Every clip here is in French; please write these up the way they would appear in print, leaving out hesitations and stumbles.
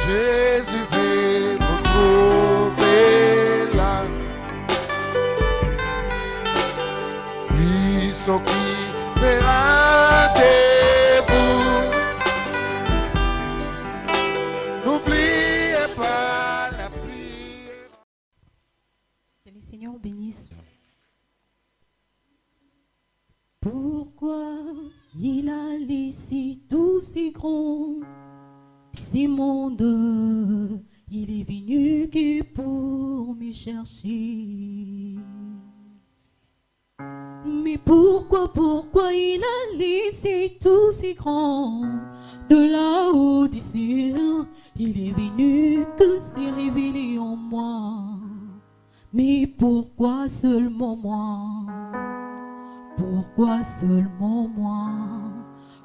Jésus veut vous trouver là. Il s'occupera de vous. N'oubliez pas la prière. Que le Seigneur bénisse. Pourquoi il a laissé tout si grand, si monde, il est venu que pour me chercher. Mais pourquoi il a laissé tout si grand, de là-haut du ciel, il est venu que s'est révélé en moi. Mais pourquoi seulement moi? Pourquoi seulement moi?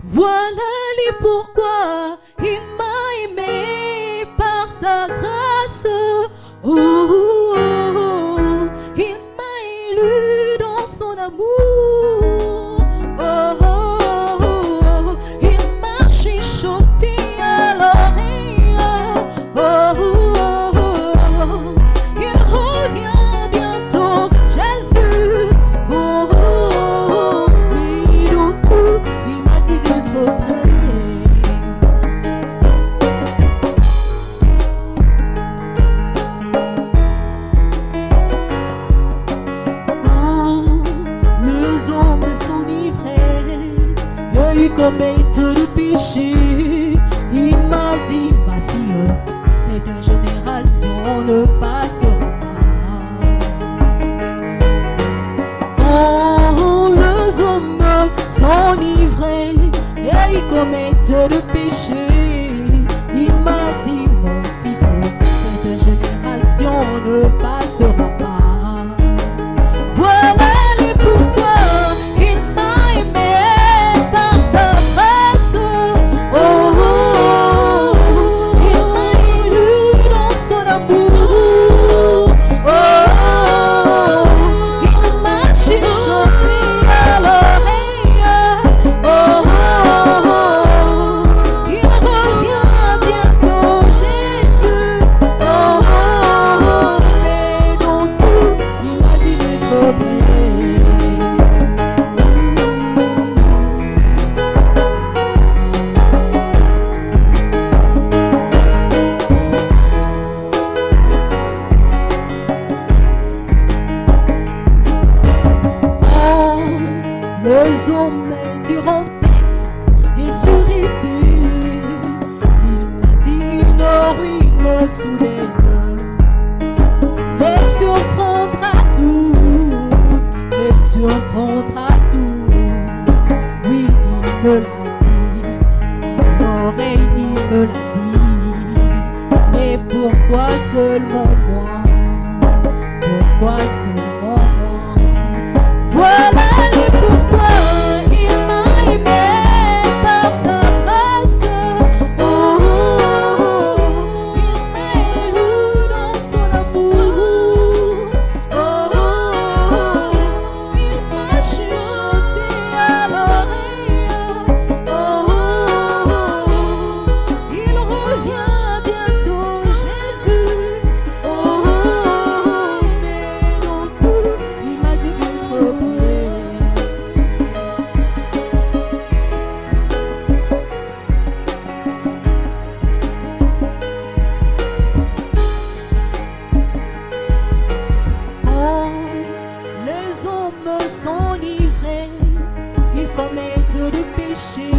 Voilà les pourquoi il m'a aimé par sa grâce. Oh, oh, oh, il m'a élu dans son amour. Oh, oh, oh, oh, il m'a chuchoté à l'oreille. Oh, oh, oh, oh, il revient bientôt, Jésus. Oh, oh, oh, mais dans tout, il m'a dit de te les hommes s'enivraient et commettent le péché, il m'a dit, ma fille, cette génération ne passera pas. Quand les hommes s'enivraient et ils commettent le péché, il m'a dit, mon fils, cette génération ne passera pas. Voilà les pourquoi il m'a aimé par sa grâce. Oh, oh, oh, il m'a élu dans son amour. Oh, oh, oh, il m'a chuchoté à l'oreille. Oh, oh, oh, il revient bientôt, Jésus. Oh, oh, oh, mais dans tout, il m'a dit d'être vrai. Quand les hommes diront paix et sécurité, il m'a dit une ruine soudaine les surprendra tous, les surprendra tous. Oui, il me l'a dit, à l'oreille il me l'a dit. Mais pourquoi seulement moi? Pourquoi seulement moi? Voilà les pourquoi il m'a aimé par sa grâce. Oh, oh, oh, il m'a élu dans son amour. Oh, oh, oh, il m'a chuchoté à l'oreille. Oh, oh, oh, il revient bientôt, Jésus. Oh, oh, oh, mais dans tout, il m'a dit d'être vrai. Quand les hommes s'enivraient, ils commettent le péché.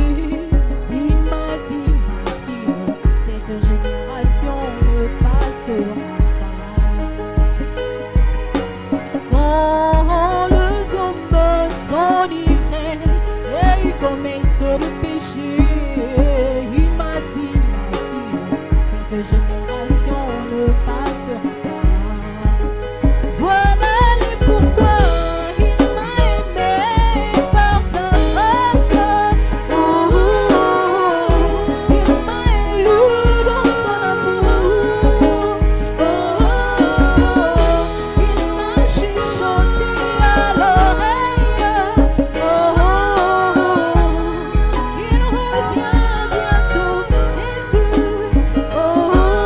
Il m'a dit, ma fille, cette génération ne passera pas. Quand les hommes s'enivraient et ils commettent le péché, il m'a dit, ma fille, cette génération ne passera pas. Voilà les pourquoi il m'a aimé par sa grâce. Oh, oh, oh, il m'a élu dans son amour. Oh, oh, oh, il m'a chuchoté à l'oreille. Oh, oh, oh, il revient bientôt, Jésus. Oh, oh,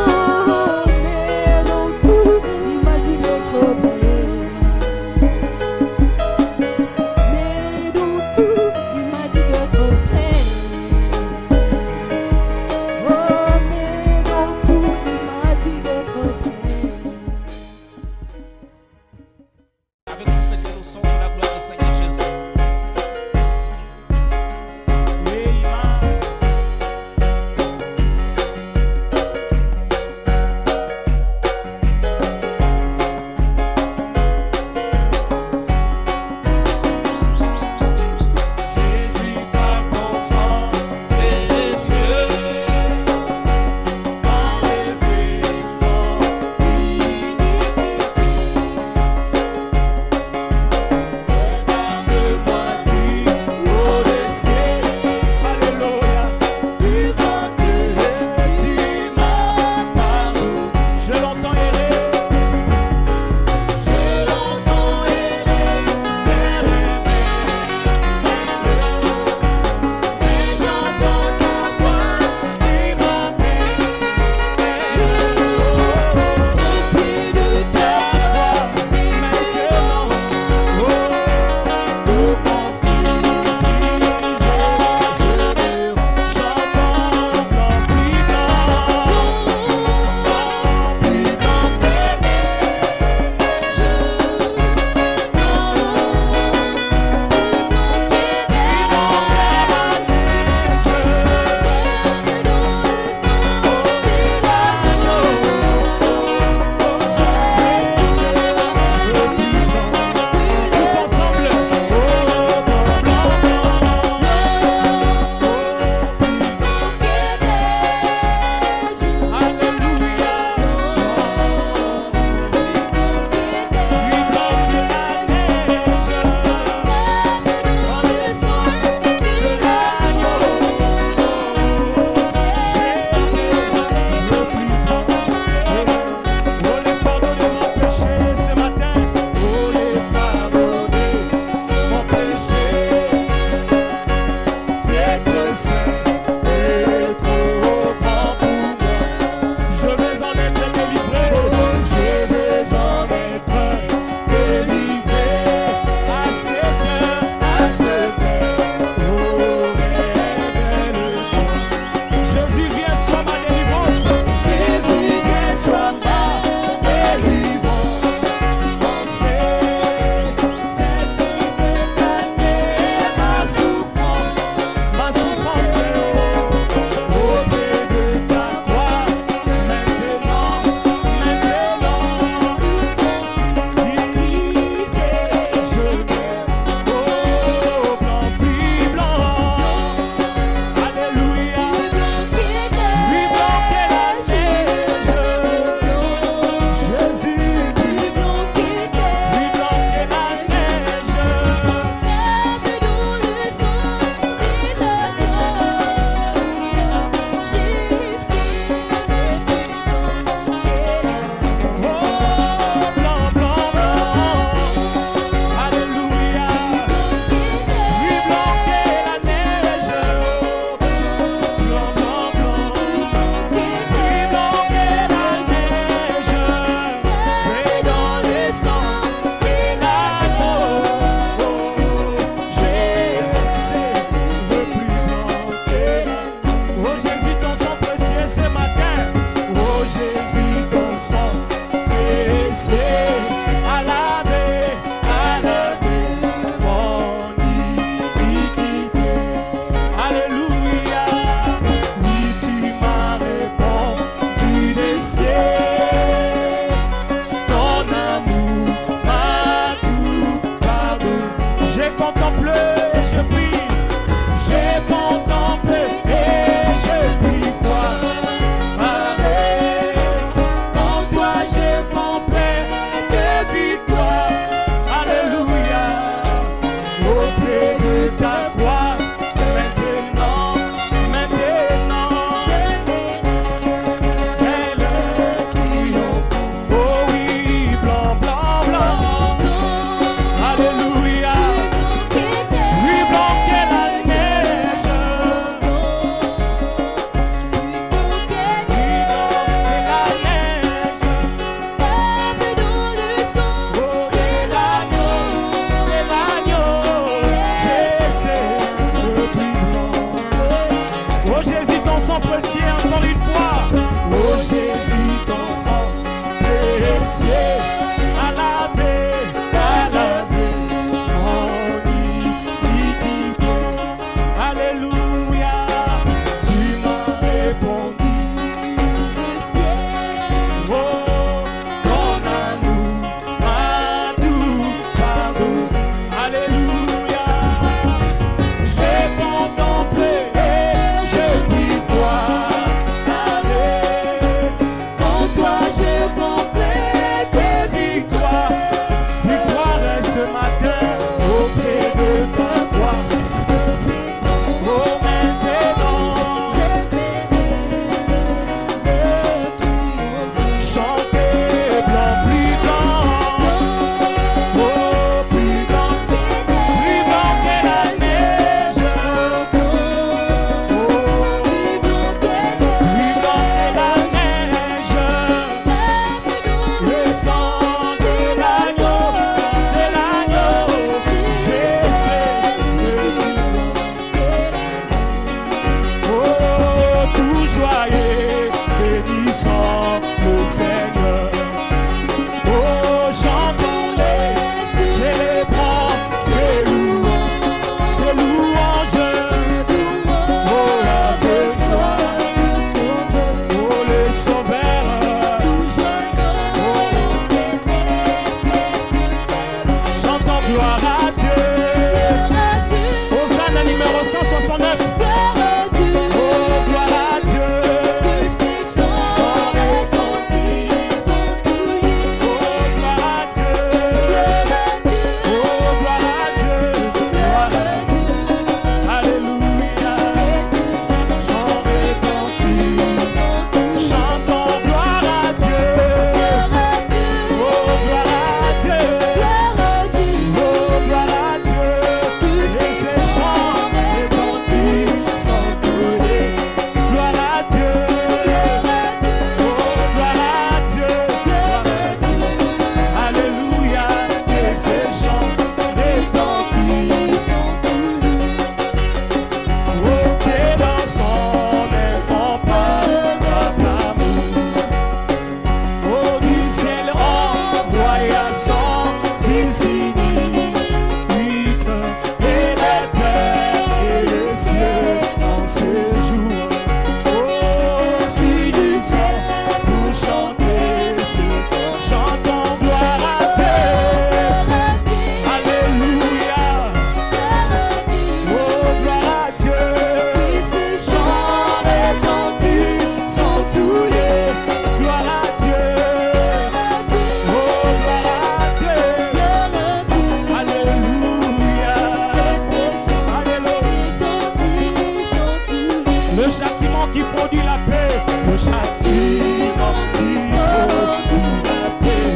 châtiment qui produit la paix. Le châtiment qui produit la paix.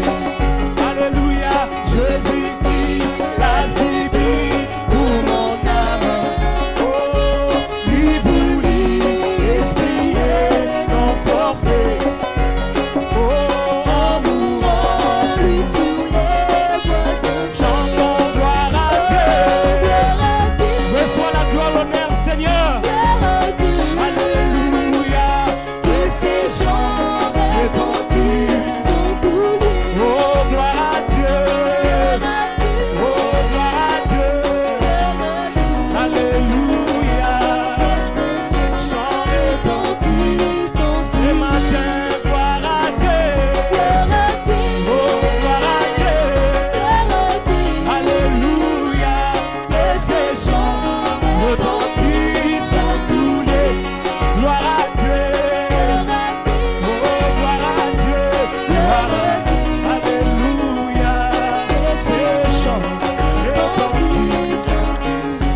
Alléluia, Jésus-Christ, la Sibylle pour mon âme. Oh, lui voulait expier nos forfaits. Oh, en mourant, suis sous les voies. Chantons gloire à Dieu. Reçois la gloire, l'honneur, Seigneur. Alléluia, que ces gens répandus. Oh, gloire à Dieu. Oh, gloire à Dieu. Alléluia, chant répandu. Ce matin, gloire à Dieu. Oh, gloire à Dieu. Alléluia, que ces chants retentissent en tous les. Gloire à Dieu. Oh, gloire à Dieu. Gloire à Dieu. Alléluia, ces chants retentissent.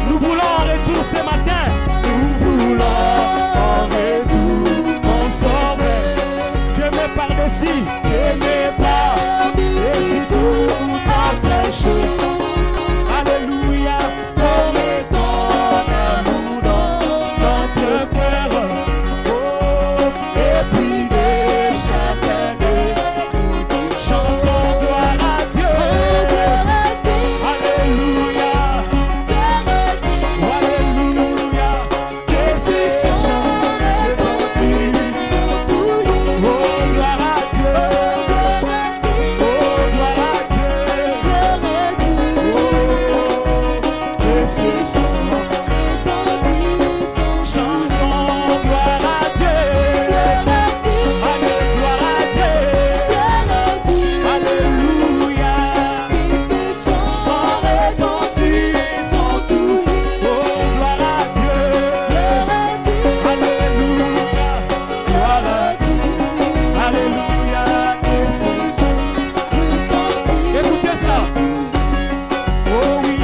Nous voulons en retour ce matin. Nous voulons en retour mon sauveur. T'aimer par-dessus, t'aimer par-dessus tout autre chose. Alléluia, former ton amour dans notre cœur. Oh, et prier chacun de nous. Chantons gloire à Dieu. Alléluia. Alléluia, que ces chants retentissent. Oh, gloire à Dieu. Oh, gloire à Dieu. Oh, que ces chants retentissent. Chantons gloire à Dieu. Allez, gloire à Dieu. Alléluia. Chants retentissent en tous lieux. Oh, gloire à Dieu. Alléluia. Gloire à Dieu. Alléluia. Que ces chants. Écoutez ça. Oh oui,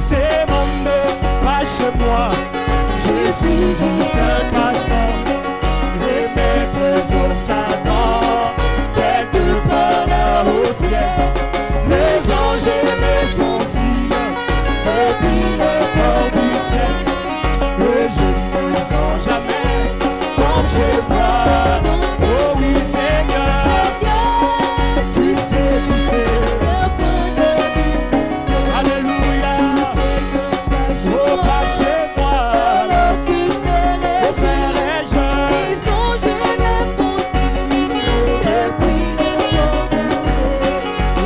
c'est mon œuvre, pas chez moi. Je suis juste un passant. Et mes trésors s'attendent quelque part là au ciel. Les anges et mes fonciers, et puis le corps du ciel. Et je ne me sens jamais comme chez moi. Oh oui, Seigneur, tu sais. Alléluia. Oh, pas chez moi. Oh, ferai-je.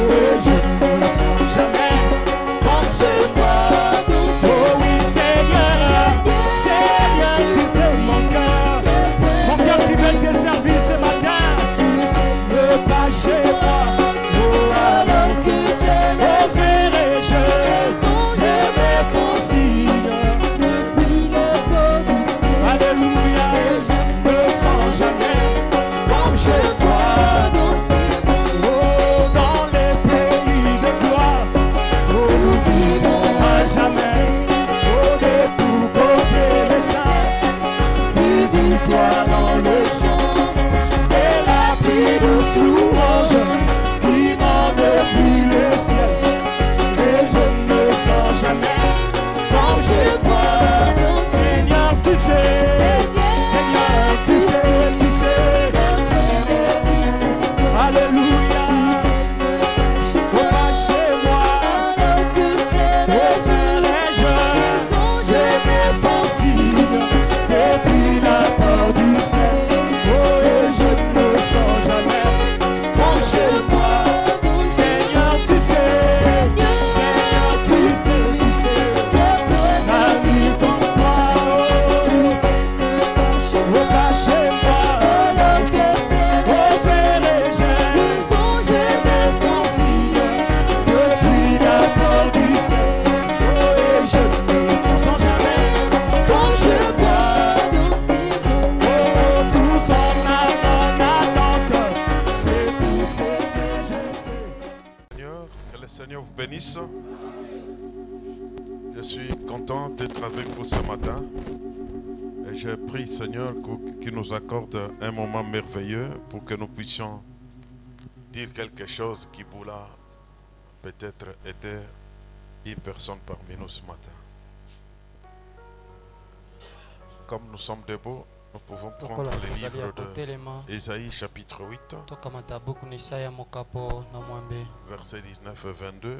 Et je ne me sens jamais comme chez moi. Oh oui, Seigneur. Seigneur, tu sais mon cœur. Mon cœur qui veut te servir ce matin. Ne pas chez moi. Oh, alors que oh, ferai-je. Je me foncille. Alléluia. Je ne me sens jamais comme chez moi. Oh, dans les pays de gloire. Oh, nous vivons à jamais. Oh, de tout côté des saints. Vivis-toi dans le champ. Et la pluie de louange qui monte depuis le ciel. Et je ne me sens jamais comme chez moi. Seigneur, tu sais. Seigneur, tu sais, tu sais. Alléluia. Oh, pas chez moi. Oh, ferai-je. Je me foncille depuis la porte du ciel. Oh, et je ne me sens jamais comme chez moi. Seigneur, tu sais. Seigneur, tu sais, tu sais. La vie comme toi. Oh, pas chez moi. Oh, ferai-je. Je me foncille depuis la porte du ciel. Oh, et je ne me sens jamais comme chez moi. Oh, tous en attente, c'est tout ce que je sais. Seigneur, que le Seigneur vous bénisse. Je suis content d'être avec vous ce matin. Et je prie, Seigneur, qu'il nous accorde un moment merveilleux pour que nous puissions dire quelque chose qui pourra peut-être aider une personne parmi nous ce matin. Comme nous sommes debout, nous pouvons prendre le livre d'Ésaïe chapitre 8, versets 19 et 22.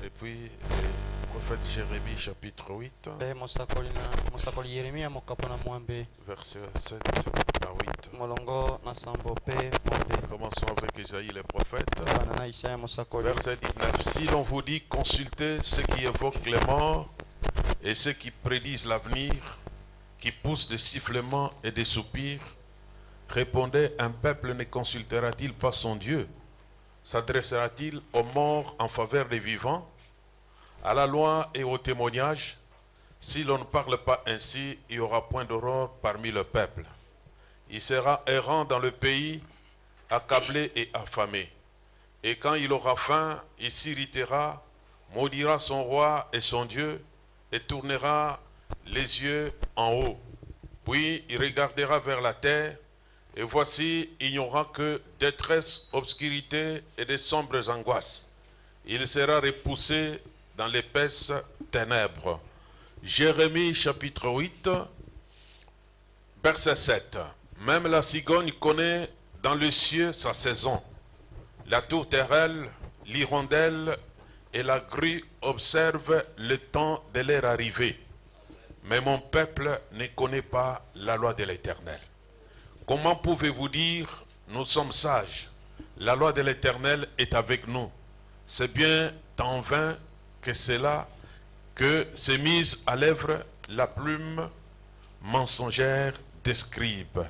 Et puis le prophète Jérémie chapitre 8, versets 7 à 8. Commençons avec Ésaïe le prophète. Verset 19. Si l'on vous dit consultez ceux qui évoquent les morts et ceux qui prédisent l'avenir, qui poussent des sifflements et des soupirs, répondez, un peuple ne consultera-t-il pas son Dieu? S'adressera-t-il aux morts en faveur des vivants? À la loi et au témoignage? Si l'on ne parle pas ainsi, il n'y aura point d'aurore parmi le peuple. Il sera errant dans le pays, accablé et affamé. Et quand il aura faim, il s'irritera, maudira son roi et son Dieu, et tournera les yeux en haut. Puis il regardera vers la terre, et voici, il n'y aura que détresse, obscurité et de sombres angoisses. Il sera repoussé dans l'épaisse ténèbres. Jérémie chapitre 8, verset 7. Même la cigogne connaît dans le ciel sa saison. La tourterelle, l'hirondelle et la grue observent le temps de leur arrivée. Mais mon peuple ne connaît pas la loi de l'Éternel. Comment pouvez-vous dire, nous sommes sages, la loi de l'Éternel est avec nous? C'est bien en vain que c'est là que s'est mise à l'œuvre la plume mensongère des scribes.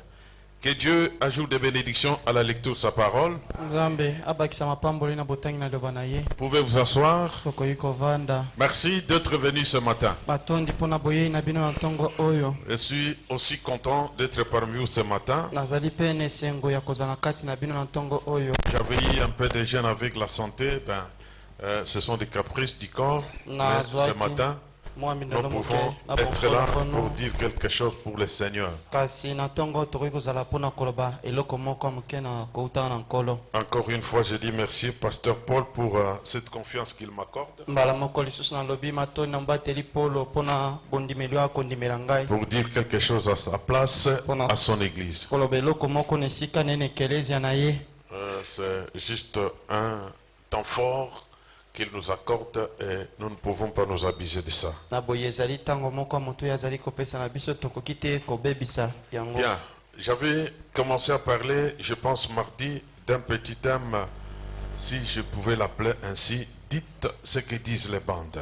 Que Dieu ajoute des bénédictions à la lecture de sa parole. Pouvez vous asseoir. Merci d'être venu ce matin. Je suis aussi content d'être parmi vous ce matin. J'avais eu un peu de gêne avec la santé. Ce sont des caprices du corps. Mais ce matin, nous pouvons être là pour dire quelque chose pour le Seigneur. Encore une fois, je dis merci Pasteur Paul pour cette confiance qu'il m'accorde. Pour dire quelque chose à sa place, à son église. C'est juste un temps fort qu'il nous accorde et nous ne pouvons pas nous abuser de ça. Bien, j'avais commencé à parler, je pense mardi, d'un petit thème, si je pouvais l'appeler ainsi, dites ce que disent les bandes.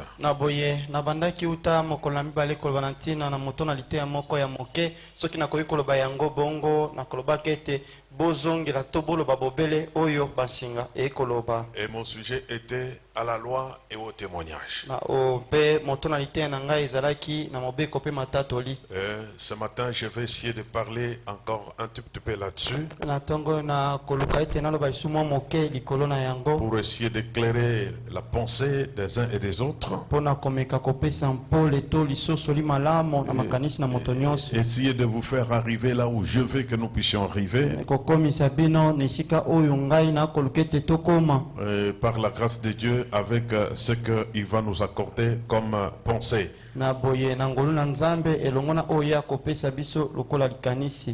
Et mon sujet était à la loi et au témoignage. Ce matin, je vais essayer de parler encore un tout petit peu là-dessus. Pour essayer d'éclairer la pensée des uns et des autres. Et essayer de vous faire arriver là où je veux que nous puissions arriver. Par la grâce de Dieu, avec ce qu'il va nous accorder comme pensée.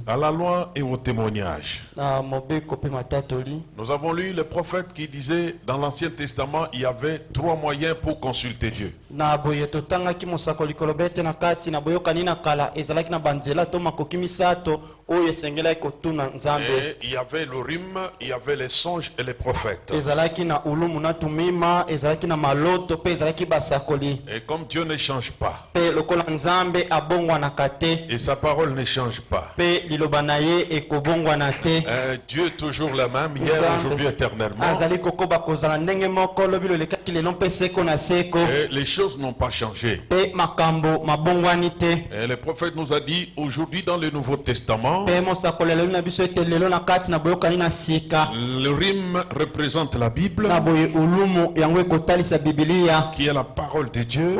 À la loi et au témoignage. Nous avons lu le prophète qui disait dans l'Ancien Testament il y avait 3 moyens pour consulter Dieu. Et il y avait l'Urim, il y avait les songes et les prophètes. Et comme Dieu ne change pas, et sa parole ne change pas, Dieu est toujours le même, hier, aujourd'hui, éternellement. Et les choses n'ont pas changé. Et le prophète nous a dit aujourd'hui dans le Nouveau Testament, le rime représente la Bible, qui est la parole de Dieu.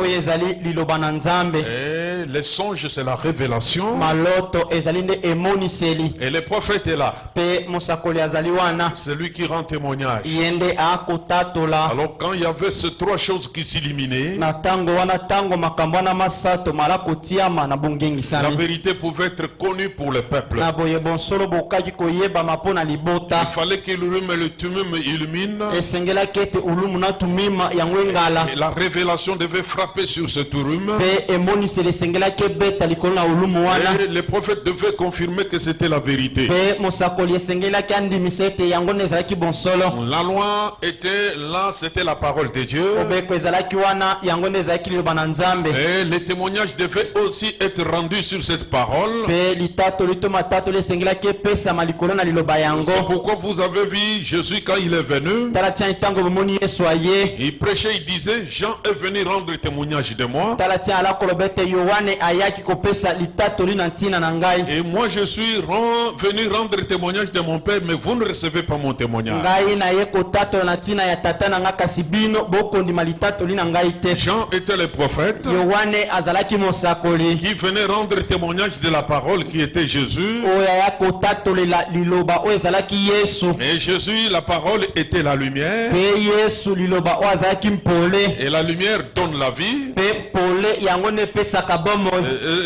Et Et les songes, c'est la révélation. maloto ezali nde emoniseli Et le prophète est là. pe mosakoli azali wana C'est lui qui rend témoignage. ye nde akotatola. Alors quand il y avait ces trois choses qui s'illuminaient, Na tango wana tango makambo wana masato mala kotiama na la bongengisami vérité pouvait être connue pour le peuple. na boye bonsolo bokaki koyebama mpo na Il libota fallait que l'urim et le tumum illumine. esengelaki ete ulumu na tumima yango engala Et la révélation devait frapper sur ce urim. mpe emoniseli esengelaki ebeta likolo na ulumu wana Et les prophètes devaient confirmer que c'était la vérité. mpe mosakoli esengelaki andimisa ete yango nde ezalaki bonsolo La loi était là, c'était la parole de Dieu. kobeko ezalaki wana yango nde ezalaki liloba na nzambe Et les témoignages devaient aussi être rendus sur cette parole. mpe litatoli to matatoli esengelaki epesama likolo na liloba yango C'est pourquoi vous avez vu Jésus quand il est venu. tala tia ntango bomoni yesu aye Il prêchait, il disait, Jean est venu rendre témoignage de moi. tala tia ala koloba ete yohane ayaki kopesa litatoli na ntina na ngai Et moi je suis venu rendre témoignage de mon Père, mais vous ne recevez pas mon témoignage. ngai naye kotatola na ntina ya tata na ngai kasi bino bokondima litatoli na ngai te. Jean était le prophète yohane azalaki mosakoli qui venait rendre témoignage de la parole qui était Jésus. oyo aya kotatolela liloba oyo ezalaki yesu Et Jésus, la parole était la lumière. mpe yesu liloba oyo azalaki mpole Et la lumière donne la vie. mpe mpole yango nde epesaka bomoi.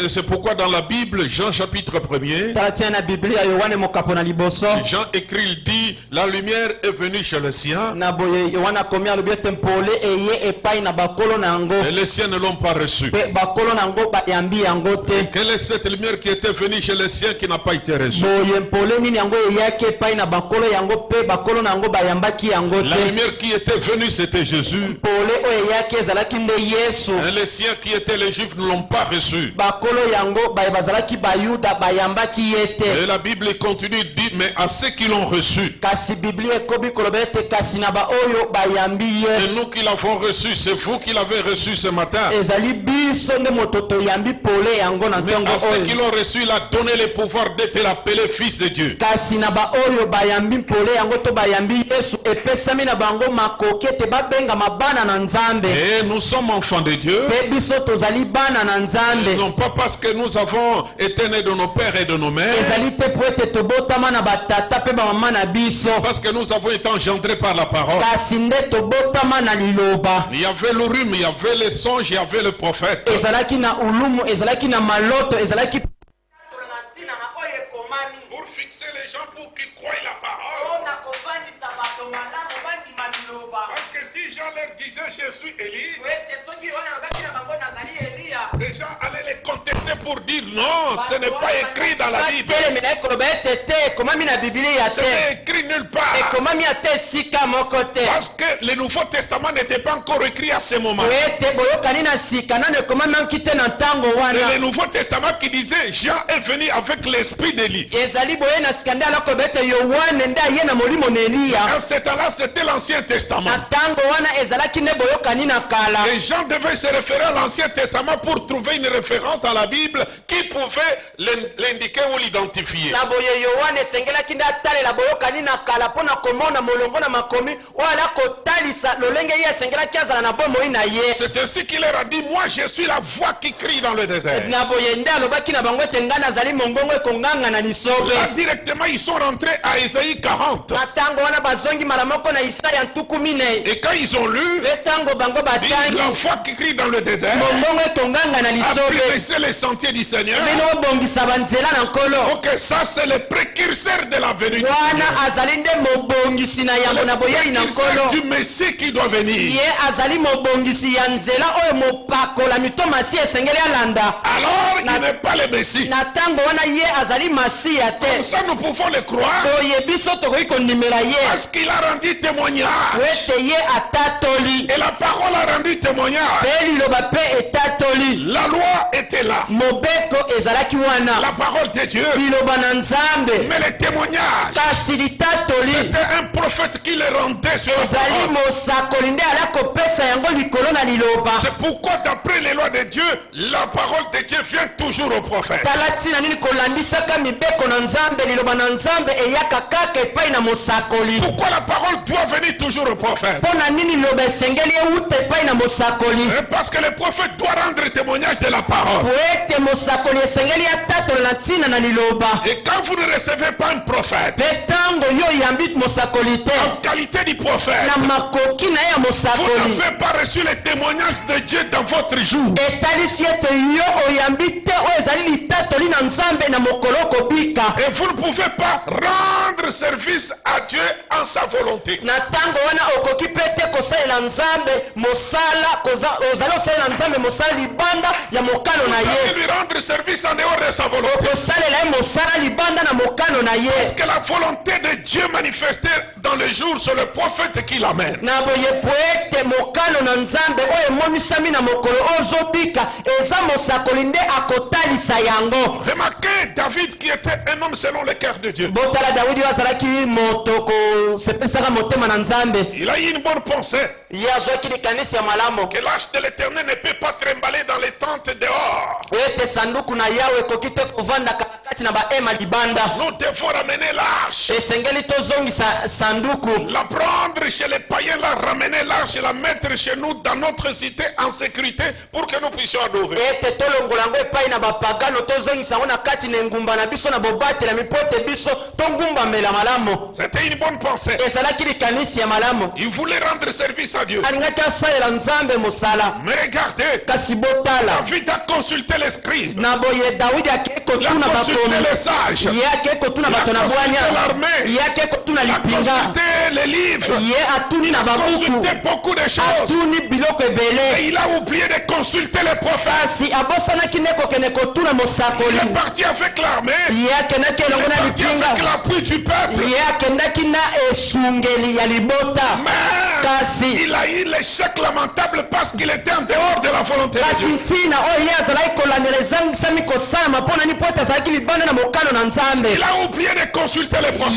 Et c'est pourquoi dans la Bible, Jean chapitre 1er, tala tia na biblia yohane mokapo na liboso Jean écrit, il dit, la lumière est venue chez les siens, na boye yohane akomi alobi ete mpole eye epai na bakolo na yango et les siens ne l'ont pas reçu. mpe bakolo na yango bayambi yango te. Quelle est cette lumière qui était venue chez les siens qui n'a pas été reçue? boye mpole nini yango eyaki epai na bakolo yango mpe bakolo na yango bayambaki yango La te. lumière qui était venue, c'était Jésus. mpole oyo eyaki ezalaki nde yesu Et les siens qui étaient les juifs ne l'ont pas reçu. bakolo yango bazalaki bayuda bayambaki ye te. Et la Bible continue, dit, mais à ceux qui l'ont reçu. kasi biblia ekobi koloba ete kasi na baoyo bayambi ye Et nous qui l'avons reçu, c'est vous qui l'avez reçu ce matin. ezali biso nde moto toyambi pole yango na Mais ntongo à ceux qui oyo l'ont reçu, il a donné le pouvoir d'être appelé fils de Dieu. kasi na baoyo bayambi pole yango to bayambi yesu epesami na bango makoki ete babengama bana na nzambe Et nous sommes enfants de Dieu. mpe biso tozali bana na nzambe Non pas parce que nous avons été nés de nos pères et de nos mères. ezali te po ete tobotama na batata mpe bamama na biso Parce que nous avons été engendrés par la parole. kasi nde tobotama na liloba. Il y avait l'urim, il y avait les songes, il y avait le prophète. ezalaki na ulumu ezalaki na maloto ezalaki Pour fixer les gens pour qu'ils croient la parole. Parce que si Jean leur disait je suis Élie, ces gens allaient les contester pour dire non, ce n'est pas écrit dans la Bible. Ce n'est écrit nulle part. ekomami ate esika moko te Parce que le Nouveau Testament n'était pas encore écrit à ce moment. ete boyokani na sika nano ekomami anki te na ntango C'est wana le Nouveau Testament qui disait Jean est venu avec l'esprit d'Élie. ezali boye na sika nde alakoloba ete yohane nde aye na molimo na eliya En ce temps-là, c'était l'Ancien Testament. na ntango wana ezalaki nde boyokani na kala Les gens devaient se référer à l'Ancien Testament pour trouver une référence à la Bible qui pouvait l'indiquer ou l'identifier. na boye yohane esengelaki nde atalela boyokani na kala mpo na komona molongo na makomi oyo ala kotalisa lolenge ye esengelaki azala na bomoi na ye C'est ainsi qu'il leur a dit, moi je suis la voix qui crie dans le désert. na boye nde alobaki na bango ete ngai nazali mongongo ekonganga na lisobe Là directement ils sont rentrés à Ésaïe 40. na ntango wana bazongi mala moko na isaya ntuku minei Et quand ils ont lu, mpe ntango bango dit, batangi la voix qui crie dans le désert mongongo ekonganga na a lisobe blessé les sentiers du Seigneur. bino bobongisa banzela na nkolo Ok, ça c'est le précurseur de la venue du wana Seigneur. azali nde mobongisi na yango na boyei na Précurseur nkolo du Messie qui doit venir. ye azali mobongisi ya nzela oyo mopakolami to masi esengeli alanda Alors il n'est pas le Messie. na ntango wana ye azali masiya te Comme ça nous pouvons le croire. boye biso tokoki kondimela ye Parce qu'il a rendu témoignage. ete ye atatoli Et la parole a rendu témoignage. mpe liloba mpe etatoli La loi était là. mobeko ezalaki wana la parole de Dieu, mais les témoignages, c'était un prophète qui les rendait sur la parole. C'est pourquoi d'après les lois de Dieu, la parole de Dieu vient toujours au prophète. Pourquoi la parole doit venir toujours au prophète? Parce que le prophète doit rendre témoignage de la parole. Et quand vous ne recevez pas un prophète en qualité du prophète, vous n'avez pas reçu le témoignage de Dieu dans votre jour. Et vous ne pouvez pas rendre service à Dieu en sa volonté. Vous allez lui rendre service en dehors de sa volonté. Parce que la volonté de Dieu manifestée dans le jour, c'est le prophète qui l'amène. Remarquez David qui était un homme selon le cœur de Dieu. Il a eu une bonne pensée. Que l'arche de l'Éternel ne peut pas trembler dans les tentes dehors. Nous devons ramener l'arche. La prendre chez les païens, la ramener l'arche et la mettre chez nous dans notre cité en sécurité pour que nous puissions adorer. C'était une bonne pensée. Il voulait rendre service à Dieu. Mais regardez, David a consulté les scribes. Il a consulté les sages. Il a consulté l'armée. Il a consulté les livres. Il a consulté beaucoup de choses. Et il a oublié de consulter les prophètes. Il est parti avec l'armée. Il est parti avec l'appui du peuple. Mais il a eu l'échec lamentable parce qu'il était en dehors de la volonté de Dieu. Il a oublié de consulter les prophètes.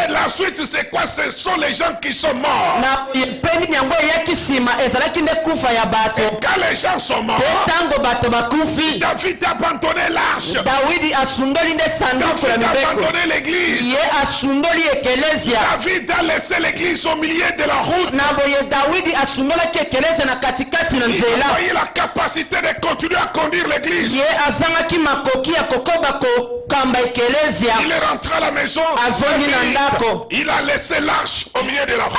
Et la suite c'est quoi? Ce sont les gens qui sont morts. Et quand les gens sont morts, David a abandonné l'arche. David a abandonné l'église. David a laissé l'église au milieu de la route. Il a eu la capacité de continuer à conduire l'église. Il est rentré à la maison. Il a laissé l'arche au milieu de la route.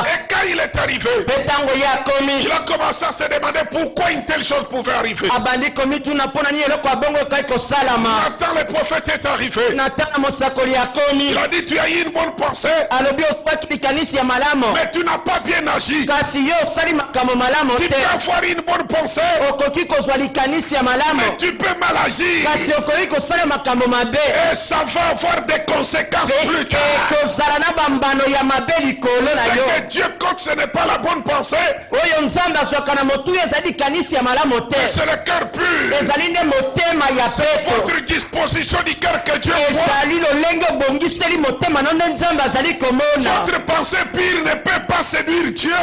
Et quand il est arrivé, il a commencé à se demander pourquoi une telle chose pouvait arriver. Nathan le prophète est arrivé. Il a dit tu as eu une bonne pensée, mais tu n'as pas bien agi. Tu peux avoir une bonne pensée, mais tu peux mal agir. Et ça va avoir des conséquences plus tard. Ce que Dieu compte, ce n'est pas la bonne pensée, mais c'est le cœur pur. C'est votre disposition du cœur que Dieu voit. Votre pensée pire ne peut pas séduire Dieu.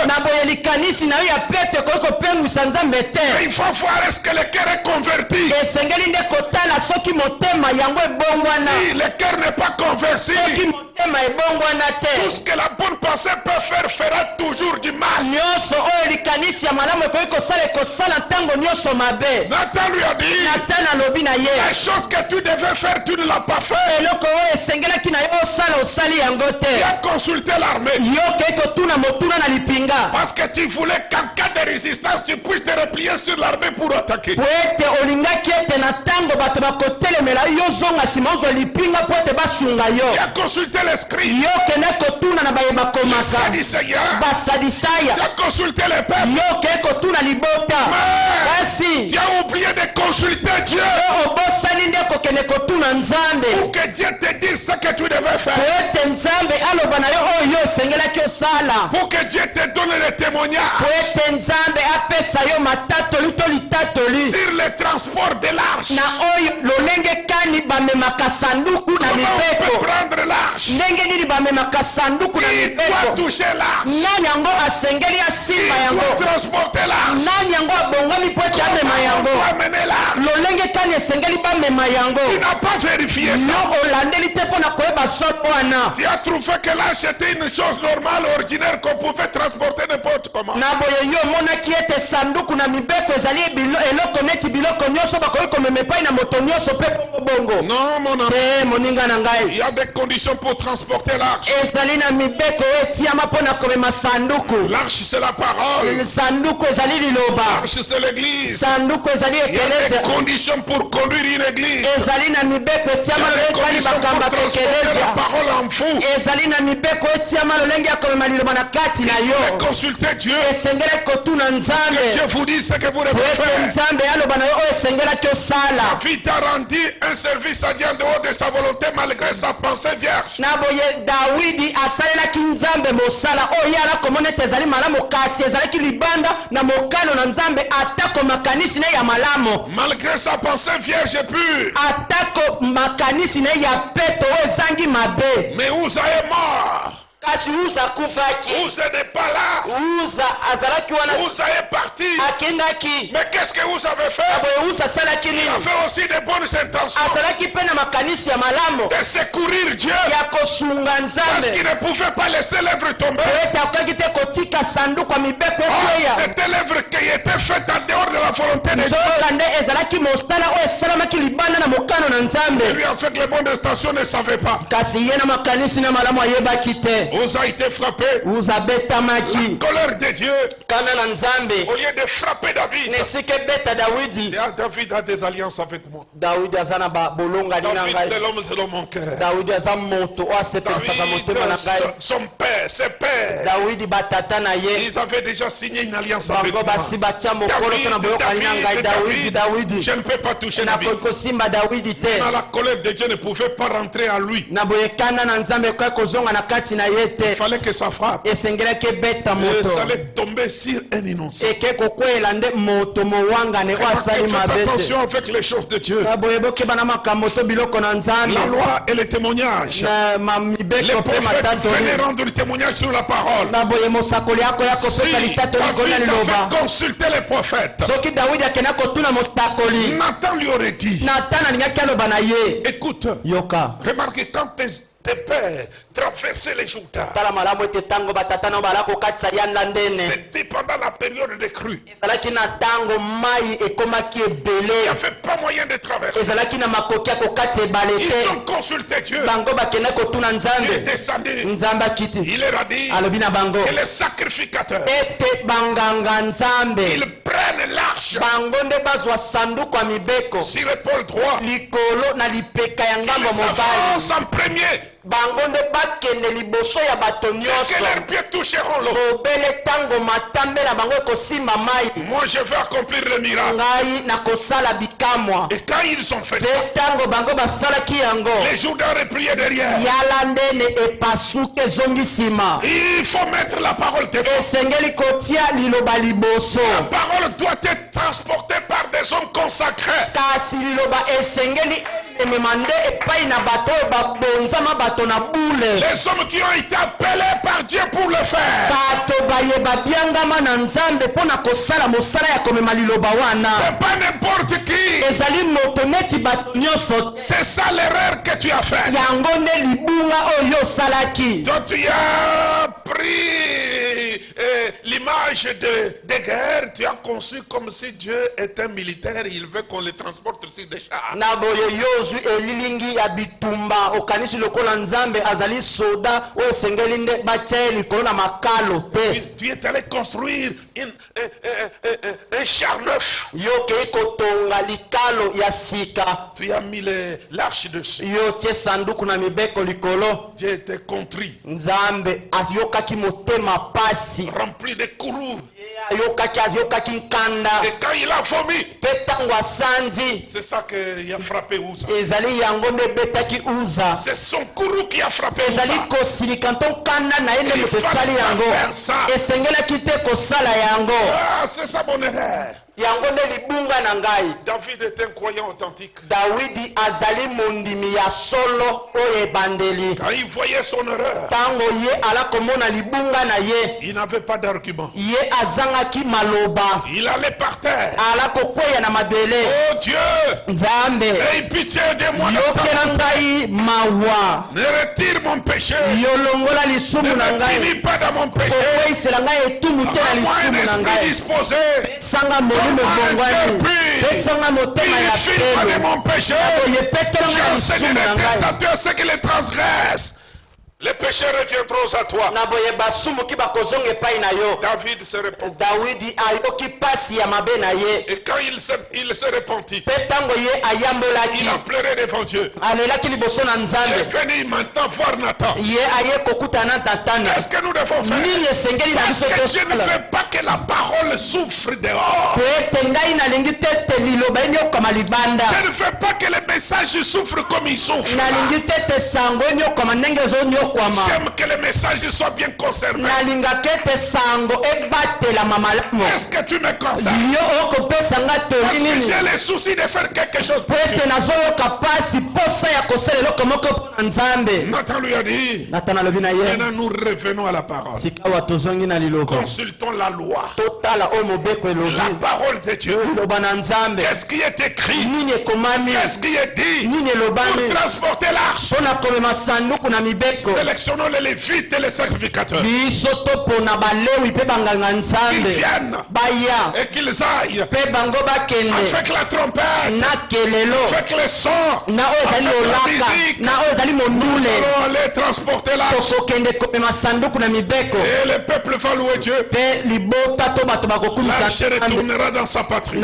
Mais il faut voir est-ce que le cœur est converti. Si le cœur n'est pas converti, tout ce que la bonne pensée peut faire fera toujours du mal. Nathan lui a dit, la chose que tu devais faire, tu ne l'as pas fait. Tu as consulté l'armée parce que tu voulais qu'en cas de résistance tu puisses te replier sur l'armée pour attaquer. Tu as consulté les scribes, les sadducéens, tu as consulté les peuples, mais tu as oublié de consulter Dieu. Pour que Dieu te dise ce que tu devais faire. Pour que Dieu te donne le témoignage sur le transport de l'arche. Comment on peut prendre l'arche? Qui doit toucher l'arche? Qui doit transporter l'arche? Comment on doit mener l'arche? Tu n'as pas vérifié ça. Tu as trouvé que l'arche était une chose normale, ordinaire, qu'on pouvait transporter n'importe comment. Non, mon ami. Il y a des conditions pour transporter l'arche. L'arche, c'est la parole. L'arche, c'est l'église. Il y a des conditions pour conduire une église. Il y a des conditions pour transporter la parole en fou. Il faut consulter Dieu. Que Dieu vous dise ce que vous devez faire. David a rendu un service à Dieu en dehors de sa volonté malgré sa pensée vierge. Malgré sa pensée vierge et pure. Mais Uza est mort. Uza n'est pas là. Uza est parti. Mais qu'est-ce que Uza avait fait? Il a fait aussi de bonnes intentions de secourir Dieu, parce qu'il ne pouvait pas laisser l'œuvre tomber. C'était l'œuvre qui était faite en dehors de la volonté de Dieu. Et lui, en fait, les bonnes intentions ne savaient pas. Uza a été frappé. La colère de Dieu, au lieu de frapper David, David a des alliances avec moi. David, c'est l'homme selon mon cœur. David, son père, ses pères, ils avaient déjà signé une alliance avec moi. David, je ne peux pas toucher David. Mais la colère de Dieu ne pouvait pas rentrer à lui. Il fallait que ça frappe. Ça allait tomber sur un innocent. Faites attention avec les choses de Dieu. La loi et le témoignage. Les prophètes venaient rendre le témoignage sur la parole. Si David avait consulté les prophètes, Nathan lui aurait dit, écoute, remarquez quand tes pères traversaient les Jourdains, c'était pendant la période des crues. Il n'y avait pas moyen de traverser. Ils ont consulté Dieu. Dieu est descendu. Il leur a dit que les sacrificateurs, ils prennent l'arche sur l'épaule droite, qu'ils avancent en premier, que leurs pieds toucheront l'eau. Moi je vais accomplir le miracle. Et quand ils ont fait ça, les Jourdains repliaient derrière. Il faut mettre la parole de force. La parole doit être transportée par des hommes consacrés. Les hommes qui ont été appelés par Dieu pour le faire. C'est pas n'importe qui. C'est ça l'erreur que tu as faite. Toi tu as pris l'image de guerre. Tu as conçu comme si Dieu est un militaire. Il veut qu'on le transporte sur des chars. Tu es allé construire un char neuf. Tu as mis l'arche dessus. Dieu était contrit, rempli de courroux. Et quand il a vomi, c'est ça qui a frappé Uza. C'est son courroux qui a frappé Uza. Il fallait pas faire ça. Ah, c'est ça mon erreur. David est un croyant authentique. Quand il voyait son erreur, il n'avait pas d'argument. Il allait par terre. Oh Dieu, aie pitié de moi. Ne retire mon péché. Ne me punis pas dans mon péché. Rends-moi un esprit disposé. Purifie-moi de mon péché. J'enseigne les testateurs ceux qui les transgressent. Les péchés reviendront à toi. David se repentit. Et quand il se repentit, il a pleuré devant Dieu. Il est venu maintenant voir Nathan. Qu'est-ce que nous devons faire? Parce que je ne veux pas que la parole souffre dehors. Je ne veux pas que les messages souffrent comme ils souffrent. J'aime que les messages soient bien conservés. Est-ce que tu me conserves? Parce que j'ai le souci de faire quelque chose pour Dieu. Nathan lui a dit, maintenant nous revenons à la parole. Consultons la loi. La parole de Dieu. Qu'est-ce qui est écrit? Qu'est-ce qui est dit? Pour transporter l'arche. Sélectionnons les lévites et les sacrificateurs. Qu'ils viennent et qu'ils aillent avec la trompette, avec le son, avec la musique. Nous allons aller transporter l'arche. Et le peuple va louer Dieu. L'arche retournera dans sa patrie.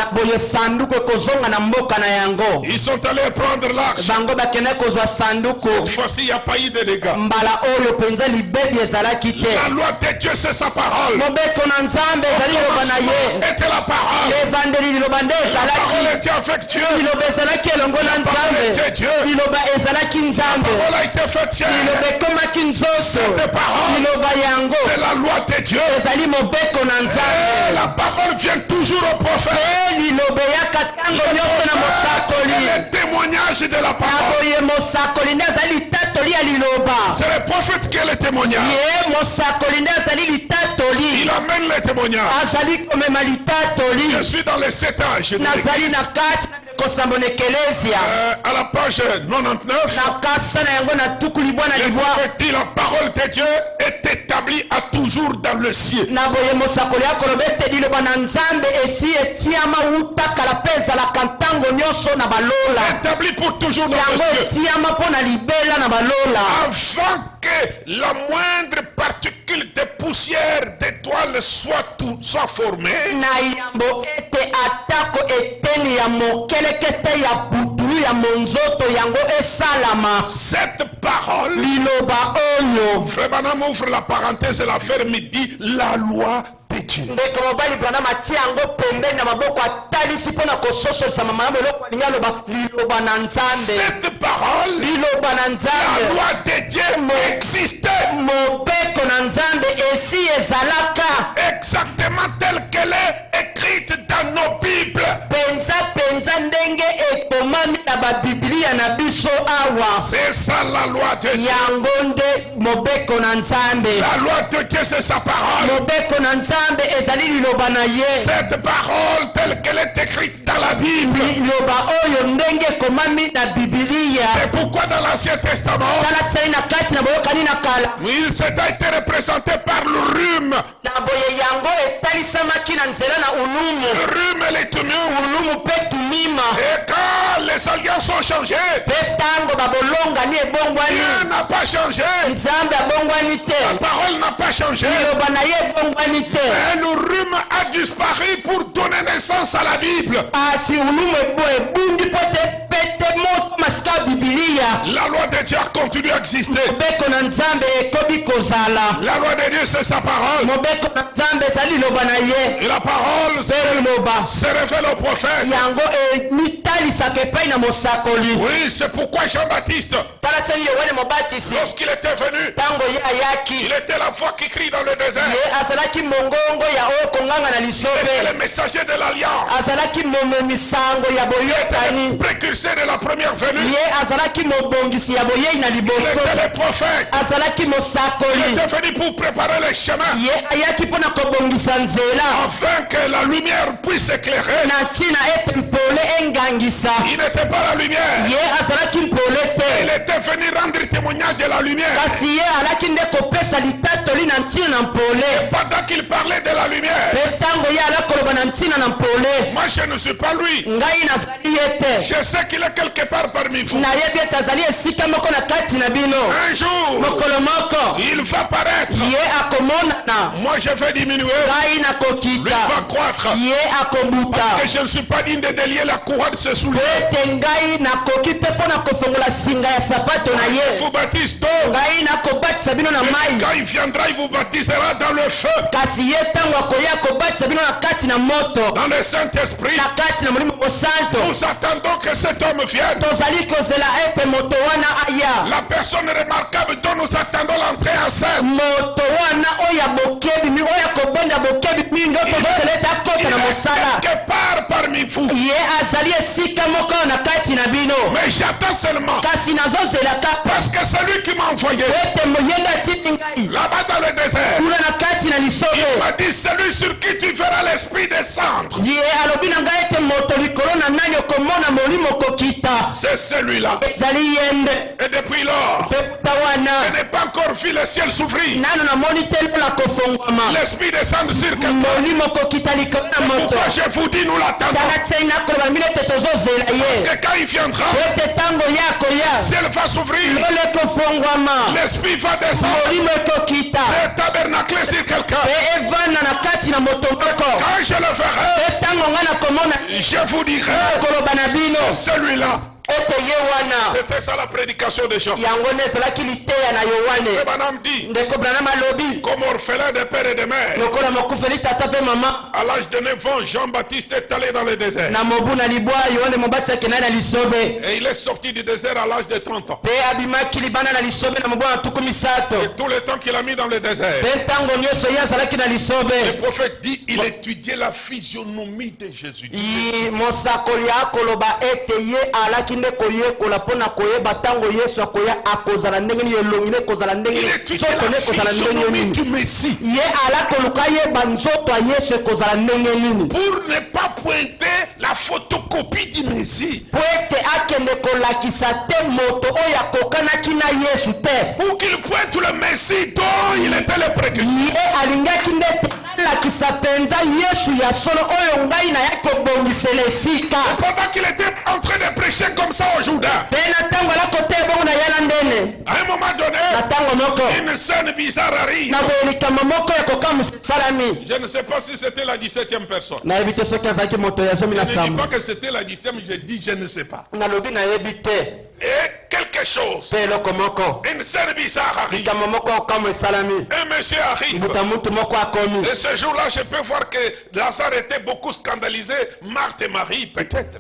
Ils sont allés prendre l'arche. Cette fois-ci, il n'y a pas eu de dégâts. La loi de Dieu, c'est sa parole. Était la parole. La parole était avec Dieu. La parole était Dieu. La parole a été faite chair. Cette parole, c'est la loi de Dieu. Et la parole vient toujours au prophète. Et le témoignage de la parole. C'est le prophète qui est le témoignage. Il amène le témoignage. Je suis dans les 7 âges. À la page 99, le prophète dit la parole de Dieu est établie à toujours dans le ciel. Établie pour toujours dans le ciel. Avant que la moindre particule de poussière d'étoile soit formée. Cette parole, Frère Branham ouvre la parenthèse et la ferme, il dit la loi de Dieu. Cette parole, la loi de Dieu existait exactement telle qu'elle est écrite dans nos Bibles. C'est ça la loi de Dieu. La loi de Dieu, c'est sa parole. Cette parole telle qu'elle est écrite dans la Bible. C'est pourquoi dans l'Ancien Testament, il s'est été représenté par le rhume. Le rhume et les tumultes. Et quand les alliances ont changé, Dieu n'a pas changé. La parole n'a pas changé. Et le rhume a disparu pour donner naissance à la Bible. La loi de Dieu a continué à exister. La loi de Dieu, c'est sa parole. Et la parole se révèle au prophète. Oui, c'est pourquoi Jean-Baptiste, lorsqu'il était venu, il était la voix qui crie dans le désert. Il était le messager de l'alliance. Il était le précurseur de la première venue. Il était le prophète. Il était venu pour préparer les chemins, afin que la lumière puisse éclairer. Il n'était pas la lumière. Il était venu rendre témoignage de la lumière. Et pendant qu'il parlait de la lumière, moi je ne suis pas lui. Je sais qu'il est quelque part parmi vous. Un jour, il va paraître. Moi je vais diminuer. Lui va croître. Parce que je ne suis pas digne de délier la couronne de ses souliers. Vous baptise d'eau. Quand il viendra, il vous baptisera dans le feu. Dans le Saint-Esprit. Nous attendons que cet homme vienne. La personne remarquable dont nous attendons l'entrée en scène. Quelque part parmi vous. Mais j'attends seulement. Parce que c'est lui qui m'a envoyé. Là-bas dans le désert. Il m'a dit, celui sur qui tu verras l'esprit descendre. C'est celui-là. Et depuis lors, je n'ai pas encore vu le ciel s'ouvrir. L'esprit descendre sur quelqu'un. Pourquoi je vous dis, nous l'attendons. Parce que quand il viendra, le ciel va s'ouvrir. L'esprit va descendre. Et tabernacler sur quelqu'un. Quand je le verrai, je vous dirai, c'est celui-là. C'était ça la prédication de Jean. Branham dit, comme orphelin de père et de mère, à l'âge de 9 ans, Jean-Baptiste est allé dans le désert. Et il est sorti du désert à l'âge de 30 ans. Et tout le temps qu'il a mis dans le désert, le prophète dit, il étudiait la physionomie de Jésus. Il étudiait la physionomie du Messie. Pour ne pas pointer la photocopie du Messie. Pour qu'il pointe le Messie dont il était le précurseur. Pendant qu'il était en train de prêcher comme ça au Jourdain, à un moment donné, une scène bizarre arrive. Je ne sais pas si c'était la 17e personne. Je ne dis pas que c'était la 10e, je dis je ne sais pas. Et quelque chose, une scène bizarre arrive. Un monsieur arrive. Et ce jour-là, je peux voir que Lazare était beaucoup scandalisé. Marthe et Marie, peut-être.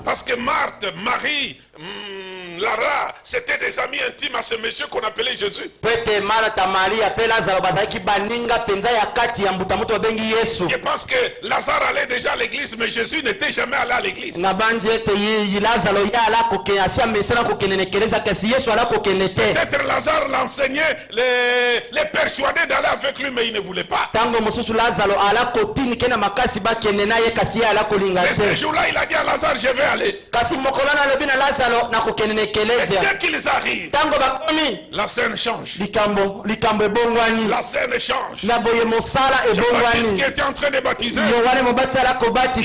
Parce que Marthe, Marie, Lara, c'était des amis intimes à ce monsieur qu'on appelait Jésus. Je pense que Lazare allait déjà à l'église, mais Jésus n'était jamais allé à l'église. Peut-être Lazare l'enseignait, les persuadait d'aller avec lui, mais il ne voulait pas. Mais ce jour-là, il a dit à Lazare, je vais aller. dès qu'ils arrivent, la scène change. La scène change. Ce qui était en train de baptiser, il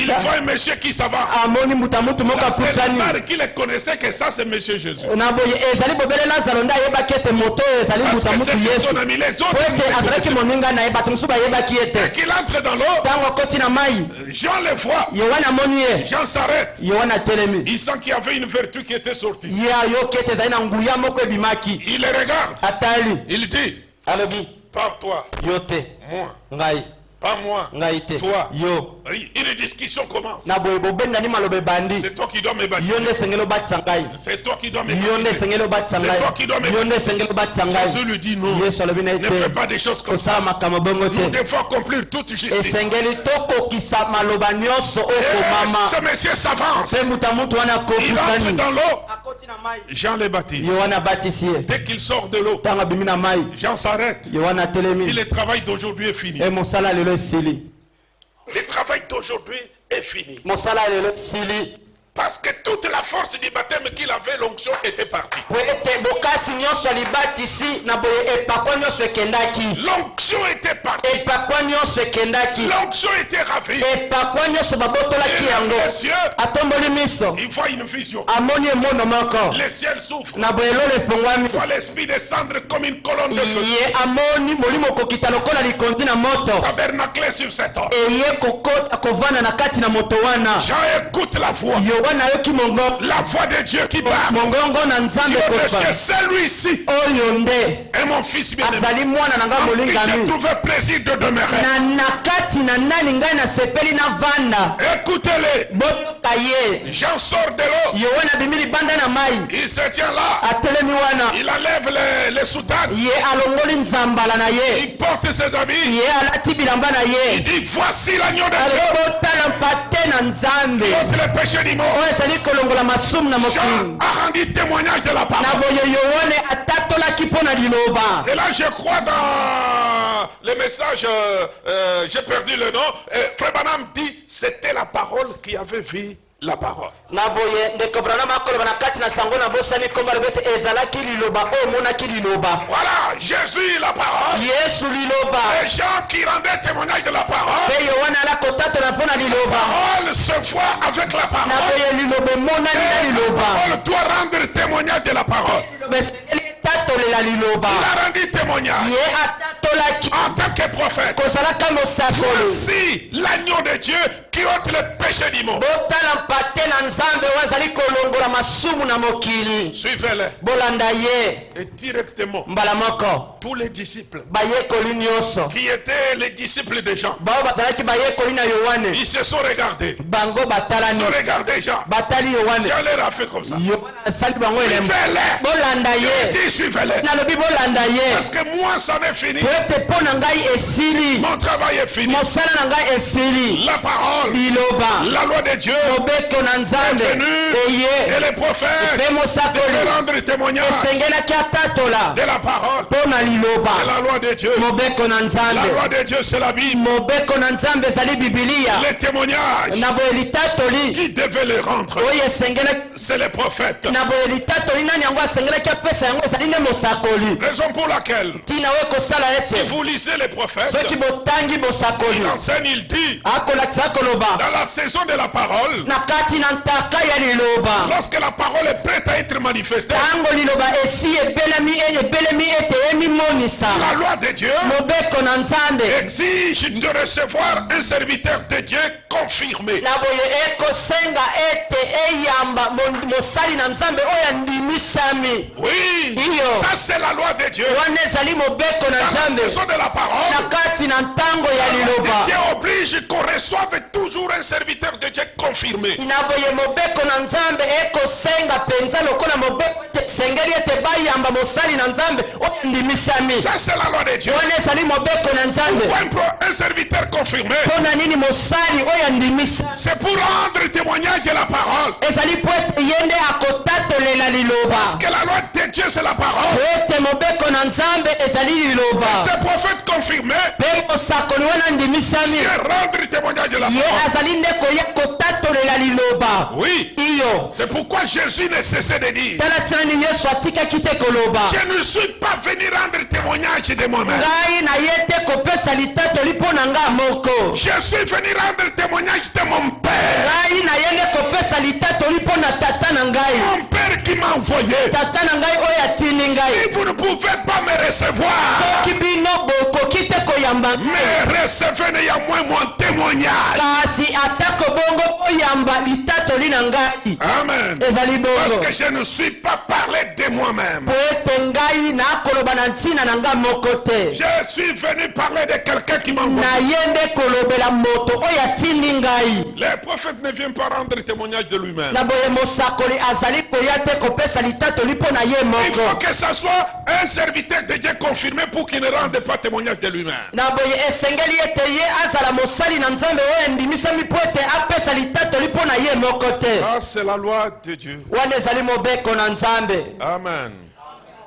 voit un monsieur qui s'en va. C'est Lazare qui le connaissait que ça c'est monsieur Jésus. Parce que c'est son ami, les autres. Et qu'il entre dans l'eau, Jean le voit. Jean s'arrête. Il sent qu'il y avait une vertu qui était sortie. Il le regarde. Il dit, par toi, moi, pas moi, toi. Une discussion commence. C'est toi qui dois me baptiser. C'est toi qui dois me baptiser. C'est toi qui dois me baptiser. Jésus lui dit non. Ne fais pas des choses comme ça. Nous devons accomplir toute justice. Et ce monsieur s'avance. Il entre dans l'eau. Jean le baptise. Dès qu'il sort de l'eau, Jean s'arrête. Et le travail d'aujourd'hui est fini. Le travail d'aujourd'hui est fini. Parce que toute la force du baptême qu'il avait, l'onction était partie. L'onction était partie. L'onction était ravie. Il voit une vision. Les ciels s'ouvrent. Il voit l'esprit descendre comme une colonne de feu. Tabernaclé sur cet homme. Jean écoute la voix. La voix de Dieu qui parle. Celui-ci est mon fils bien-aimé. J'ai trouvé plaisir de demeurer. Écoutez-les. Jean sort de l'eau. Il se tient là. Il enlève les soutanes. Il porte ses habits. Il dit voici l'agneau de Dieu. Qui ôte les péchés du monde. Jean a rendu témoignage de la parole. Et là je crois dans le message, j'ai perdu le nom, Frère Branham dit c'était la parole qui avait vu la parole. Voilà, Jésus la parole. Les gens qui rendaient témoignage de la parole. La parole se voit avec la parole. La parole doit rendre témoignage de la parole. Il a rendu témoignage en tant que prophète. Voici l'agneau de Dieu qui ôte le péché du monde. Suivez-les. Et directement, tous les disciples qui étaient les disciples de Jean, ils se sont regardés. Ils ont regardé Jean. Jean leur a fait comme ça. Suivez-les. Suivez-les. Parce que moi ça m'est fini. Mon travail est fini. La parole, la loi de Dieu est venue. Et les prophètes devaient rendre témoignage de la parole, de la loi de Dieu. La loi de Dieu c'est la Bible. Les témoignages qui devaient les rendre, c'est les prophètes. Raison pour laquelle, si vous lisez les prophètes, il enseigne, il dit, dans la saison de la parole, lorsque la parole est prête à être manifestée, la loi de Dieu exige de recevoir un serviteur de Dieu confirmé. Oui, ça c'est la loi de Dieu. Dans la saison de la parole, Dieu oblige qu'on reçoive toujours un serviteur de Dieu confirmé. Ça c'est la loi de Dieu. Pourquoi un serviteur confirmé? C'est pour rendre témoignage de la parole. Parce que la loi de Dieu c'est la parole. Ces prophètes confirmés, Dieu rendre témoignage de la Ye parole. azali nde koya kotatolela liloba. Oui. Iyo. C'est pourquoi Jésus ne cessait de dire, Tala tina ni Yesu atikaki te koloba. je ne suis pas venu rendre témoignage de moi-même. Ngai na ye te kopesa litatoli mpo na nga moko. Je suis venu rendre témoignage de mon Père. Ngai na ye nde kopesa litatoli mpo na tata na ngai. Mon Père qui m'a envoyé. Tata na ngai oyo atindi ngai. Si vous ne pouvez pas me recevoir, Soki bino bokoki te koyamba mais recevez néanmoins mon témoignage. kasi atako bongo oyamba litatoli na ngai. Amen. Ezali bongo. Parce que je ne suis pas parlé de moi-même. Po ete ngai nakoloba na ntina na nga moko te. Je suis venu parler de quelqu'un qui m'a envoyé. Na ye nde kolobela moto oyo atindi ngai. Les prophètes ne viennent pas rendre témoignage de lui-même. Na boye mosakoli azali koya te kopesa litatoli mpo na ye Il faut moko. que ça soit un serviteur de Dieu confirmé pour qu'il ne rende pas témoignage de lui-même. Na boye esengeli ete ye azala mosali na nzambe oyo endimisami mpo ete apesa litatoli mpo na ye moko te. Ah, c'est la loi de Dieu. Wana ezali mobeko na nzambe. Amen.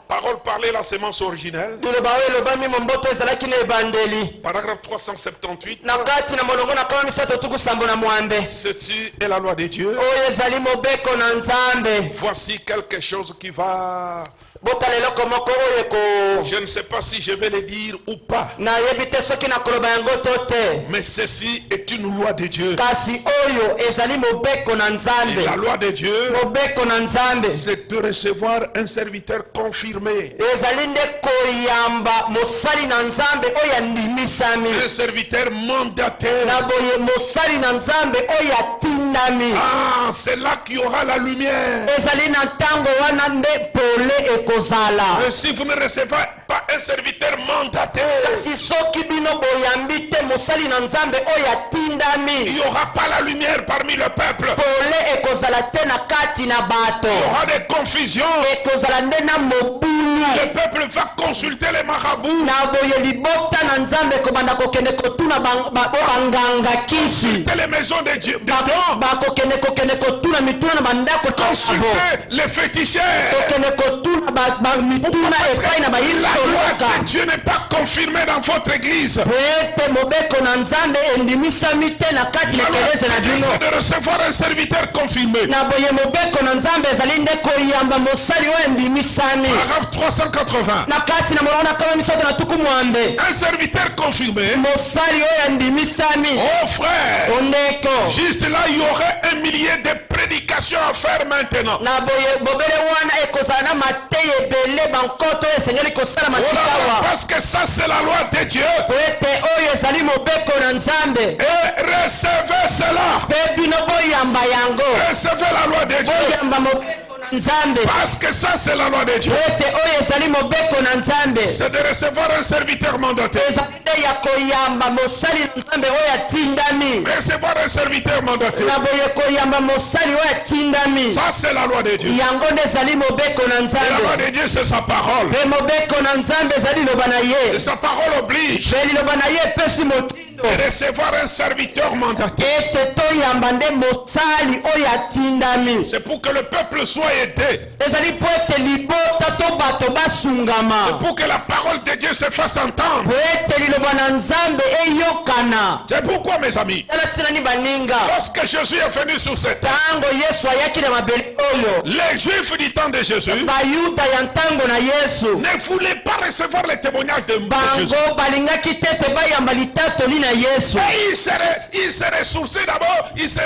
Parole parlée, la sémence originelle. Liloba oyo elobami momboto ezalaki na ebandeli. Paragraphe 378. Na kati na molongo na kama misato tuku sambo na mwambe. Ceci est la loi de Dieu. Oyo ezali mobeko na nzambe. Voici quelque chose qui va. Botala eloko moko oyo eko. Je ne sais pas si je vais le dire ou pas. Nayebi te soki nakoloba yango to te. Mais ceci est une loi de Dieu. Kasi oyo ezali mobeko na Et nzambe. la loi de Dieu, Mobeko na nzambe. c'est de recevoir un serviteur confirmé. Ezali nde koyamba mosali na nzambe oyo andimisami. Un serviteur mandaté. Na boye mosali na nzambe oyo atindami. Ah, c'est là qu'il y aura la lumière. Ezali na ntango wana nde pole ekozala. Mais si vous ne recevez pas un serviteur mandaté, Kasi soki bino boyambi te mosali na nzambe oyo il atindami. n'y aura pas la lumière parmi le peuple. Pole ekozala te na kati na bato. Il y aura des confusions. Ekozala nde na mobulu. Le peuple va consulter les marabouts. Na boye libota na nzambe kobanda kokende kotuna banganga kisi. Les maisons de Dieu. dedans. Bakokende kokende kotuna mituna na bandako tabo. Consulter les féticheurs. Kokende kotuna mituna epai na La loi bayisoloka. de Dieu n'est pas confirmée dans votre église. Ete mobeko na nzambe endimisami te na kati La na loi ekeleze na de Dieu, bino. c'est de recevoir un serviteur confirmé. Na boye mobeko na nzambe ezali nde koyamba mosali oyo endimisami. Paragraphe 380. Na kati na molongo na kama misoto na tuku mwambe. Un serviteur confirmé. Mosali oyo endimisami. Oh frère, Ondeko. juste là, il y aurait un millier de prédications à faire maintenant. Na boye bobele wana ekozala na mateyi ebele bankoto oyo esengeli kosala Oh là là, masikawa. parce que ça, c'est la loi de Dieu. Po ete oyo ezali mobeko na nzambe. Et recevez cela. Mpe bino boyamba yango. Recevez la loi de Dieu. Boyamba mobeko na nzambe. Parce que ça, c'est la loi de Dieu. Po ete oyo ezali mobeko na nzambe. C'est de recevoir un serviteur mandaté. Ezali nde ya koyamba mosali na nzambe oyo atindami. Recevoir un serviteur mandaté. Na boye koyamba mosali oyo atindami. Ça, c'est la loi de Dieu. Yango nde ezali mobeko na Et la loi nzambe. de Dieu, c'est sa parole. Mpe mobeko na nzambe ezali liloba na Et ye. sa parole oblige Mpe liloba na ye epesi motindo. de recevoir un serviteur mandaté. Ete toyamba nde mosali oyo atindami. C'est pour que le peuple soit aidé. Ezali po ete libota to bato basungama. Pour que la parole de Dieu se fasse entendre. Po ete liloba na nzambe eyokana. C'est pourquoi, mes amis, Tala tisinani baninga. lorsque Jésus est venu sur cette terre, Tango Yesu ayaki na mabele oyo. les Juifs du temps de Jésus Bayuda ya ntango na Yesu. ne voulaient pas recevoir les témoignages de Jésus. Bango balingaki te te bayamba litatoli na Yesu. Et ils se ressourçaient d'abord, ils se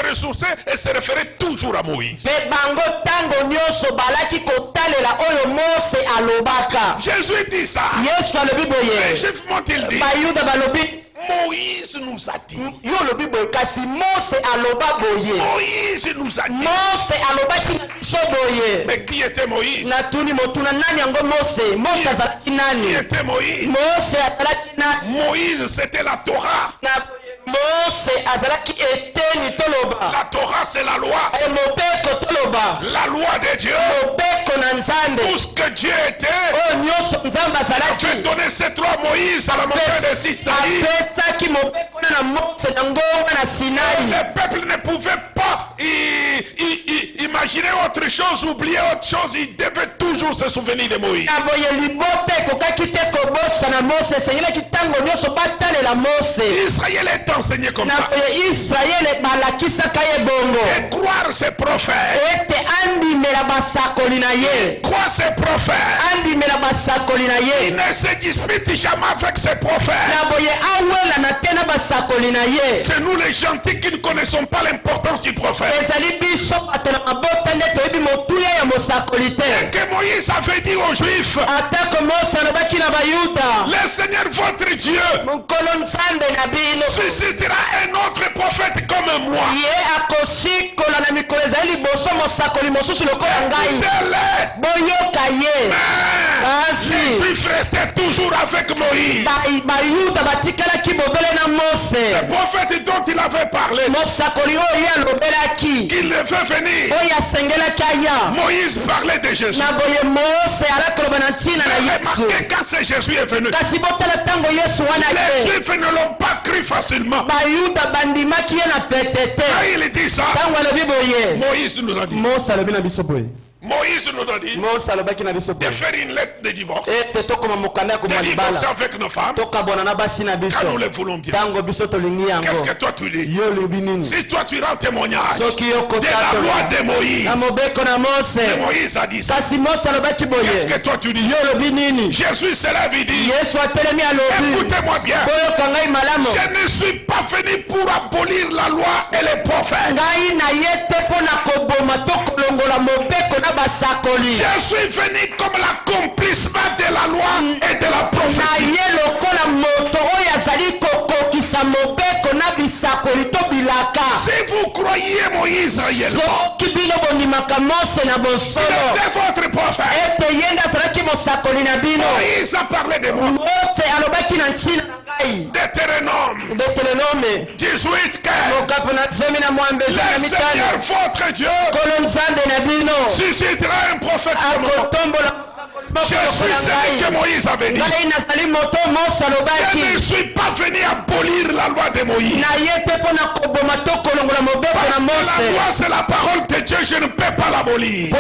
ressourçaient et se référaient toujours à Moïse. Pe bango tango nyonso balaki kotalela oyo Mose alobaka. Jésus dit ça. Yesu alobi Les boye. Juifs m'ont-ils dit, Bayuda balobi Moïse nous a dit. yo olobi boye kasi Mose aloba boye. Moïse nous a dit. Mose alobaki na biso boye. Mais qui était Moïse? Natuni motuna nani yango Mose? Mose azalaki Qui nani? était Moïse? Mose azalaki nani? Moïse, c'était la Torah. Na Mose azalaki eteni toloba. La Torah, c'est la loi. E mobeko toloba. La loi de Dieu. Mobeko na nzambe. Tout ce que Dieu était, Oyo nyonso nzambe a fait azalaki. donner cette loi à Moïse à la montagne de Sinaï. Apesaki mobeko na Mose na ngomba na Sinai. Le peuple ne pouvait pas imaginer autre chose, oublier autre chose, il devait toujours se souvenir de Moïse. Israël est enseigné comme ça. Et croire ses prophètes. Croire ses prophètes. Il ne se dispute jamais avec ses prophètes. C'est nous les gentils qui ne connaissons pas l'importance du prophète. Et que Moïse avait dit aux Juifs, le Seigneur votre Dieu suscitera un autre prophète comme moi. Les Juifs restaient toujours avec Moïse. Ce prophète dont il avait parlé, qu'il devait venir, Moïse parlait de Jésus. Remarquez, quand c'est Jésus est venu, les Juifs ne l'ont pas cru facilement. Quand il dit ça, Moïse nous a dit, Moïse nous a dit de faire une lettre de divorce, de divorcer avec nos femmes quand nous les voulons bien. Qu'est-ce que toi tu dis? Si toi tu rends témoignage de la loi de Moïse, Moïse a dit ça. Qu'est-ce que toi tu dis? Jésus se lève et dit, écoutez-moi bien, je ne suis pas venu pour abolir la loi et les prophètes. Je suis venu comme l'accomplissement de la loi et de la prophétie. Si vous croyez Moïse réellement, il était votre prophète. Moïse a parlé de moi. Deutéronome 18, 15. Le Seigneur votre Dieu suscitera un prophète comme moi. Je suis celui que Moïse avait dit. Je ne suis pas venu abolir la loi de Moïse. Parce que la loi c'est la parole de Dieu, je ne peux pas l'abolir.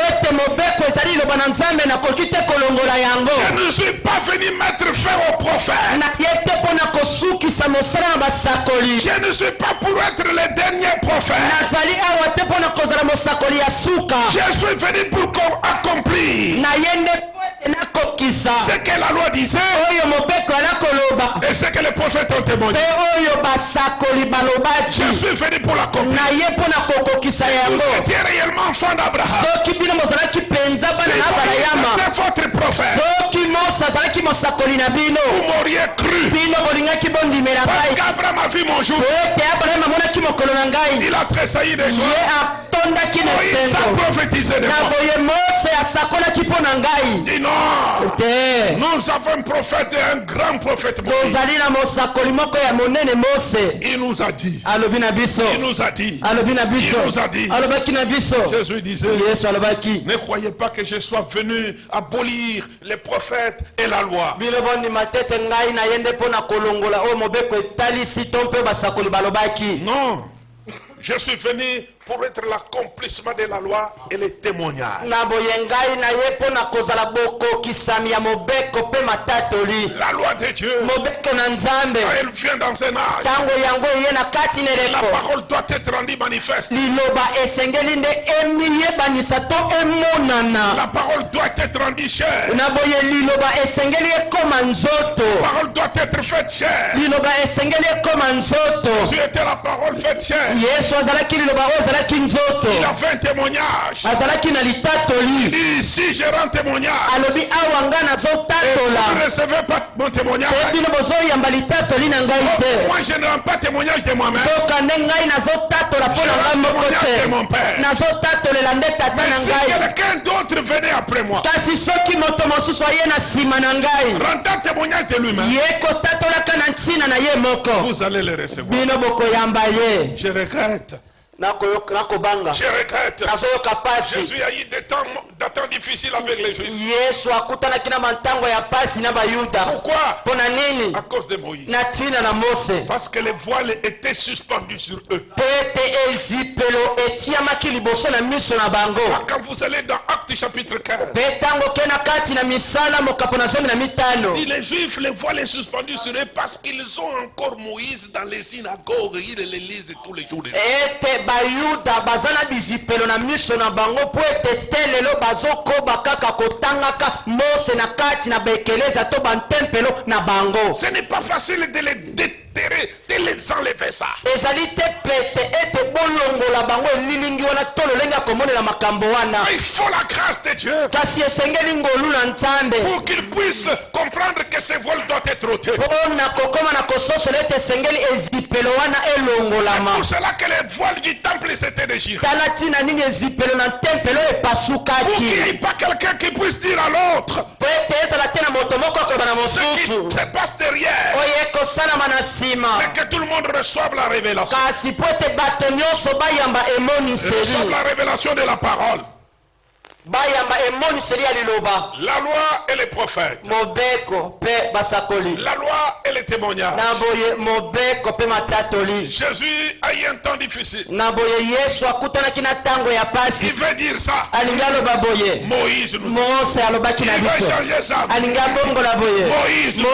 Je ne suis pas venu mettre fin au prophète. Je ne suis pas pour être le dernier prophète. Je suis venu pour accomplir ce que la loi disait et ce que les prophètes ont témoigné. Je suis venu pour l'accomplir. Vous étiez réellement enfant d'Abraham. C'est votre prophète. Vous m'auriez cru. Parce qu'Abraham a vu mon jour. Il a tressailli des joies. Moïse a prophétisé de moi. Dis non. Nous avons un prophète et un grand prophète. Il nous a dit. Il nous a dit. Il nous a dit. Jésus disait, ne croyez pas que je sois venu abolir les prophètes et la loi. Non. Je suis venu pour être l'accomplissement de la loi et les témoignages. La loi de Dieu, elle vient dans un âge. La parole doit être rendue manifeste. La parole doit être rendue chère. La parole doit être faite chère. Tu étais la parole faite chère. Il a fait un témoignage. Il dit, si je rends témoignage et vous ne recevez pas mon témoignage, moi je ne rends pas témoignage de moi-même, je rends témoignage de mon Père. Mais si quelqu'un d'autre venait après moi, rendant témoignage de lui-même, vous allez le recevoir. Je regrette Je regrette. Jésus a eu des temps difficiles avec les Juifs. Pourquoi? À cause de Moïse. Parce que les voiles étaient suspendus sur eux. Quand vous allez dans Actes chapitre 15, les Juifs, les voiles sont suspendus sur eux parce qu'ils ont encore Moïse dans les synagogues. Ils les lisent tous les jours. Bayuda bazana bizipelo na miso na bango po ete lelo bazokoba kaka kotangaka Mose na kati na bekeleza to bantempelo na bango. Ce n'est pas facile de les déterrer, de les enlever ça. Ezali te pete ete bolongo la bango lilingi wana tolo lenga komone la makambo wana. Il faut la grâce de Dieu kasi esengeli ngolu na ntsande pour qu'ils puissent comprendre que ces vols doivent être ôtés. Ona kokoma na kososo lete esengeli ezipelo wana elongolama. C'est pour cela que les voiles du temple s'étaient déchirés. Talatina nini ezipelo na tempelo epasukaki. Pour qu'il n'y ait pas quelqu'un qui puisse dire à l'autre ce qui se passe derrière. Mais que tout le monde reçoive la révélation. Reçoive la révélation de la parole. La loi et les prophètes. La loi et les témoignages. Jésus a eu un temps difficile. Il veut dire ça. Moïse nous il veut changer ça. Moïse nous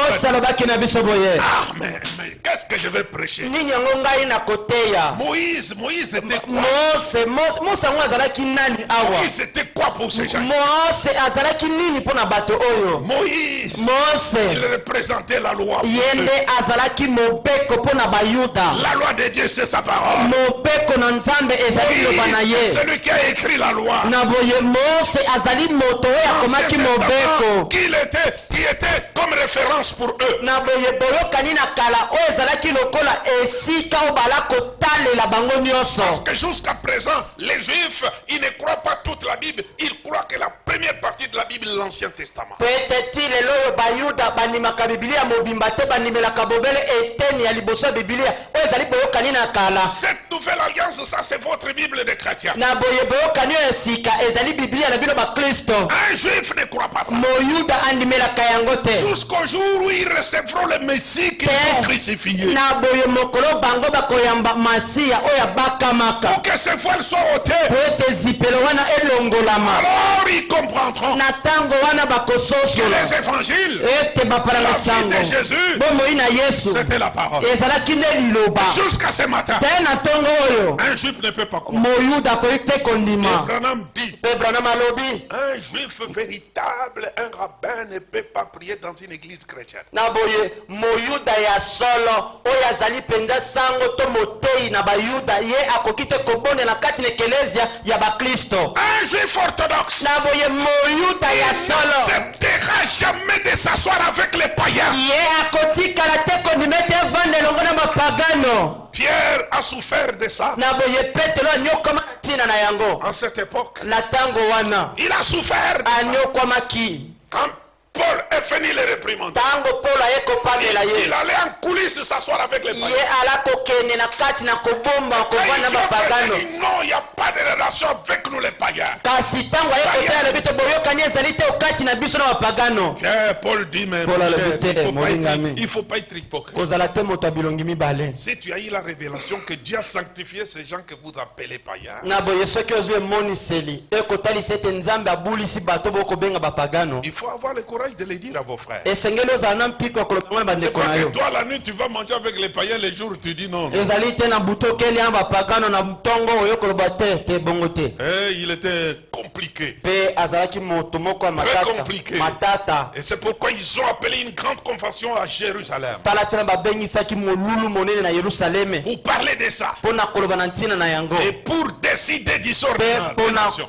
mais qu'est-ce que je vais prêcher? Moïse était quoi? Moïse était quoi pour ces gens? Moïse, il représentait la loi. La loi de Dieu, c'est sa parole. Moïse, c'est celui qui a écrit la loi. Qui était comme référence pour eux. Parce que jusqu'à présent, les Juifs, ils ne croient pas toute la Bible. Ils croient que la première partie de la Bible est l'Ancien Testament. Cette nouvelle alliance, ça c'est votre Bible de chrétien. Un Juif ne croit pas ça. Jusqu'au jour où ils recevront le Messie qu'ils vont crucifier. Pour que ces voiles soient ôtées. Alors ils comprendront que les évangiles, la vie de Jésus, c'était la parole. Jusqu'à ce matin, un juif ne peut pas croire. Abraham dit, un juif véritable, un rabbin ne peut pas prier dans une église chrétienne. Un juif orthodoxe n'acceptera jamais de s'asseoir avec les païens. Pierre a souffert de ça. En cette époque, il a souffert de ça. Quand Paul est venu les réprimander, il allait en coulisses s'asseoir avec les païens. Non, il n'y a pas de relation avec nous les païens. Paul dit, mais il ne faut pas être hypocrite. Si tu as eu la révélation que Dieu a sanctifié ces gens que vous appelez païens, il faut avoir le courage de les dire à vos frères. C'est pas que toi la nuit tu vas manger avec les païens, les jours tu dis non. Il était compliqué. Très compliqué. Et c'est pourquoi ils ont appelé une grande convention à Jérusalem. Pour parler de ça. Et pour décider d'ordonnance.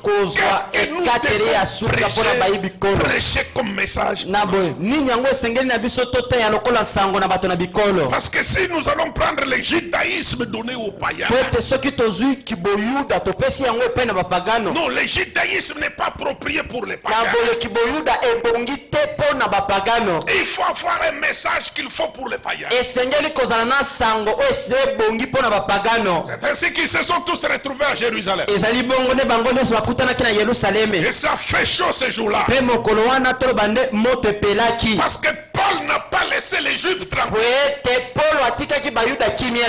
Qu'est-ce que nous devons prêcher comme message? message. Parce que si nous allons prendre le judaïsme donné aux païens, non, le judaïsme n'est pas approprié pour les païens. Il faut avoir un message qu'il faut pour les païens. C'est ainsi qu'ils se sont tous retrouvés à Jérusalem. Et ça fait chaud ce jour-là. Parce que Paul n'a pas laissé les Juifs tranquilles.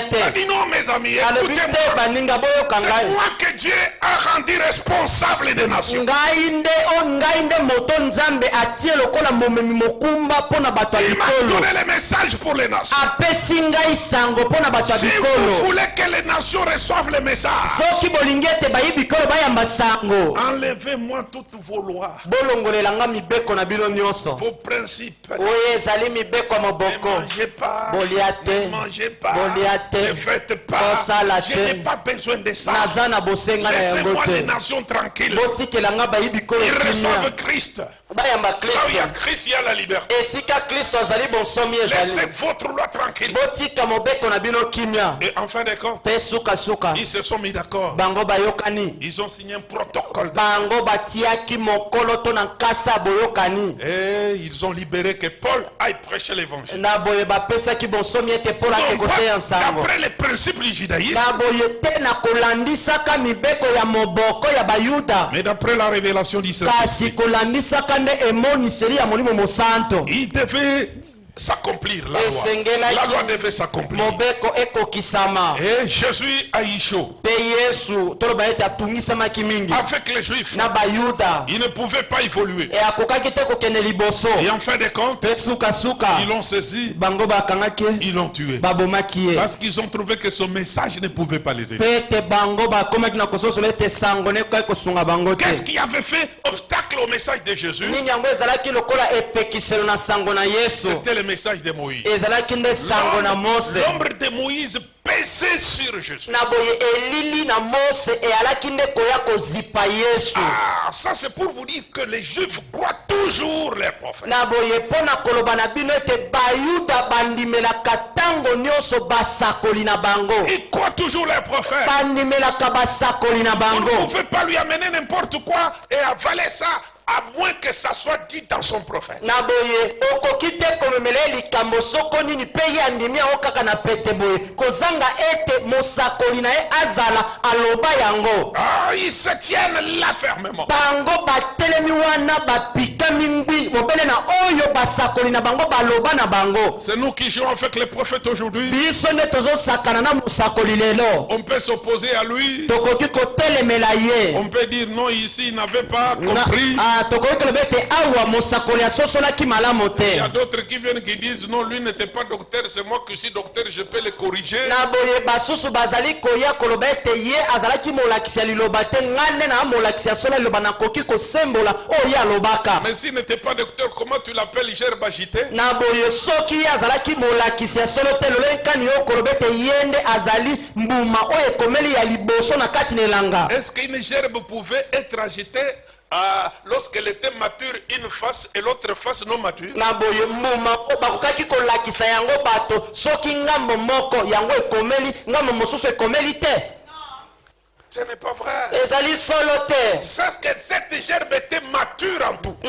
Il a dit non, mes amis, écoutez-moi. C'est moi que Dieu a rendu responsable des nations. Il m'a donné le message pour les nations. Si vous voulez que les nations reçoivent le message, enlevez-moi toutes vos lois, vos principes. Ne mangez pas, ne mangez pas, ne faites pas. Je n'ai pas besoin de ça. Laissez-moi les nations tranquilles. Ils reçoivent Christ. Là où il y a Christ, il y a la liberté. Laissez votre loi tranquille. Et en fin de compte, ils se sont mis d'accord. Ils ont signé un protocole. Et ils ont libéré que Paul aille prêcher l'évangile. D'après les principes du judaïsme, mais d'après la révélation du Saint-Esprit, il devait s'accomplir la loi. La loi devait s'accomplir. Et Jésus a eu chaud. Avec les Juifs, il ne pouvait pas évoluer. Et en fin de compte, ils l'ont saisi, ils l'ont tué. Parce qu'ils ont trouvé que son message ne pouvait pas les aider. Qu'est-ce qui avait fait obstacle au message de Jésus? C'était le message de Moïse. L'ombre de Moïse pesait sur Jésus. Ah, ça c'est pour vous dire que les Juifs croient toujours les prophètes. Ils croient toujours les prophètes. Vous ne pouvez pas lui amener n'importe quoi et avaler ça, à moins que ça soit dit dans son prophète. Ah, ils se tiennent là fermement. C'est nous qui jouons avec les prophètes aujourd'hui. On peut s'opposer à lui. On peut dire non, ici il n'avait pas compris. Il y a d'autres qui viennent qui disent non, lui n'était pas docteur, c'est moi qui suis docteur, je peux le corriger. Mais s'il n'était pas docteur, comment tu l'appelles gerbe agité? Est-ce qu'une gerbe pouvait être agitée lorsqu'elle était mature une face et l'autre face non mature? Ce n'est pas vrai. C'est que cette gerbe était mature en tout. Et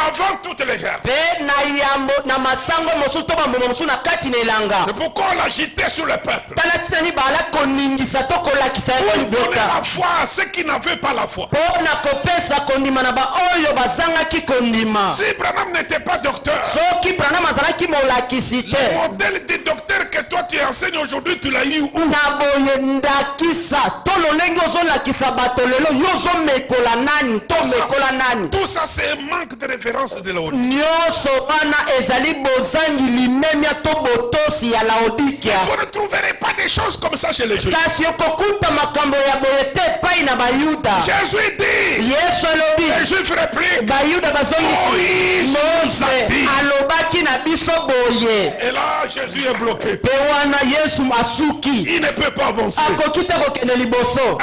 avant toutes les gerbes. C'est pourquoi on l'agitait sur le peuple. Pour donner la foi à ceux qui n'avaient pas la foi. Si Branham n'était pas docteur, le modèle des docteurs que toi tu enseignes aujourd'hui, tu l'as eu où? Tout ça c'est un manque de référence de Laodicée. Vous ne trouverez pas des choses comme ça chez les Juifs. Jésus dit, les Juifs répliquent, Moïse nous a dit. biso boye. Et là, Jésus est bloqué. Pe wana Yesu asuki. Il ne peut pas avancer. Akoki te kokende liboso.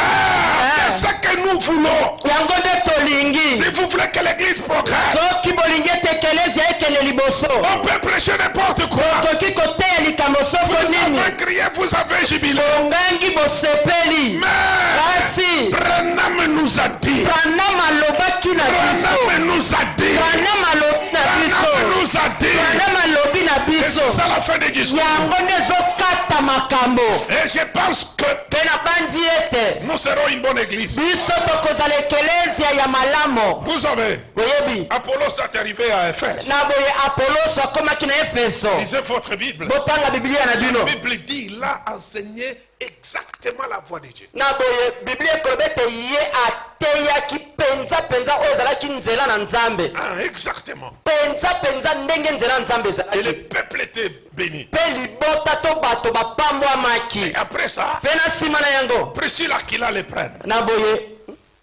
C'est ce que nous voulons. Yango de tolingi. Si vous voulez que l'église progresse, Soki bolingi te kelezi ekende liboso. on peut prêcher n'importe quoi. Koki koteya likambo soko Vous nini. avez crié, vous avez jubilé. Ongangi bosepeli. Mais Kasi. Branham nous a dit. Branham alobaki na biso. Branham nous a dit. Branham alobi na biso. Branham nous a dit. Branham alobi na Et biso. c'est ça la fin du discours. Yango nde ezokata makambo. Et je pense que Pe na bandi ete. nous serons une bonne église. Biso tokozala ekelezia ya malamo. Vous savez, Oyebi. Apollos est arrivé à Éphèse. Na boye Apoloso akomaki na Efeso. Lisez votre Bible. Botanga Biblia na La bino. Bible dit, il a enseigné exactement la voie de Dieu. Na boye Biblia ekolobi ete ye ateyaki penza oyo ezalaki nzela na Nzambe. Ah, exactement. Penza ndenge nzela ya Nzambe Et le ezalaki. peuple était béni. Pe libota to bato bapambwamaki. Et après ça, Pe na nsima na yango. Priscille et Aquila les prennent. Na boye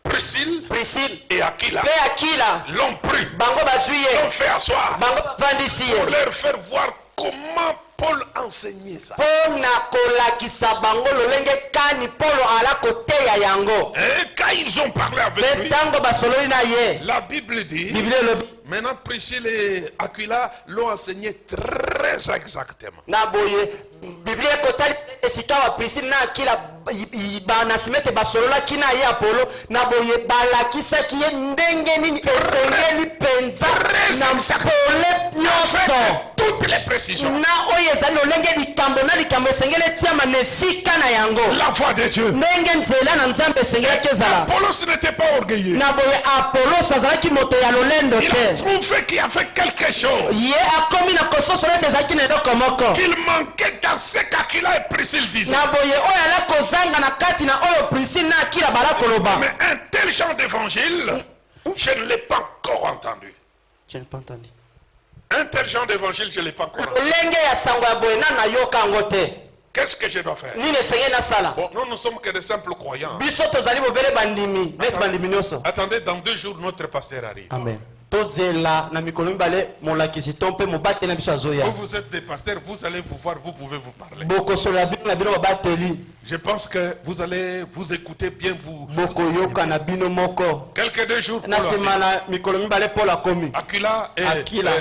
Priscille Priscille et Aquila pe Akila l'ont pris, bango bazwi ye. l'ont fait asseoir Bango bavandisi ye. pour leur faire voir comment Paul enseignait ça. Mpo na kolakisa bango lolenge kani Polo ala koteya yango. Et quand ils ont parlé avec Pe lui, ntango basololi na ye. la Bible dit, Biblia elobi. maintenant Priscille et Aquila l'ont enseigné très exactement. Na boye Biblia ekotali esika wa Priscille na Akila banasime ete basololaki na ye Apolo. Na boye balakisaki ye ndenge nini esengeli penza na mpole nyonso. Toutes les précisions. Na oyo ezali lolenge likambo na likambo esengeli etiama na esika na yango. La voix de Dieu. Ndenge nzela na Nzambe esengelaki ezala. Apollos n'était pas orgueilleux. Na boye Apoloso azalaki moto ya lolendo Il a te. trouvé qu'il y avait quelque chose Ye akomi na kososola ete ezalaki na eloko moko. qu'il manquait dans ce qu'Aquila et Priscille disaient. Na boye oyo ala kozanga na kati na oyo Priscille na Akila bala koloba. Mais un tel genre d'évangile, je ne l'ai pas encore entendu. Je n'ai pas entendu. Un tel genre d'évangile, je ne l'ai pas encore entendu. Lenge ya sango ya boye na yoka yango te. Qu'est-ce que je dois faire? Nini esengeli nasala. Bon, nous ne sommes que des simples croyants. Biso tozali bobele bandimi neti bandimi nyonso. Attendez, dans 2 jours, notre pasteur arrive. Amen. Tozela na mikolo mibale molakisi to mpe mobate na biso azoya. Vous êtes des pasteurs, vous allez vous voir, vous pouvez vous parler. Bokosola bino na bino babateli. Je pense que vous allez vous écouter bien, vous Bokoyoka na bino moko. quelques 2 jours, Na Paul arrive. semana mikolo mibale Paul akomi. Aquila et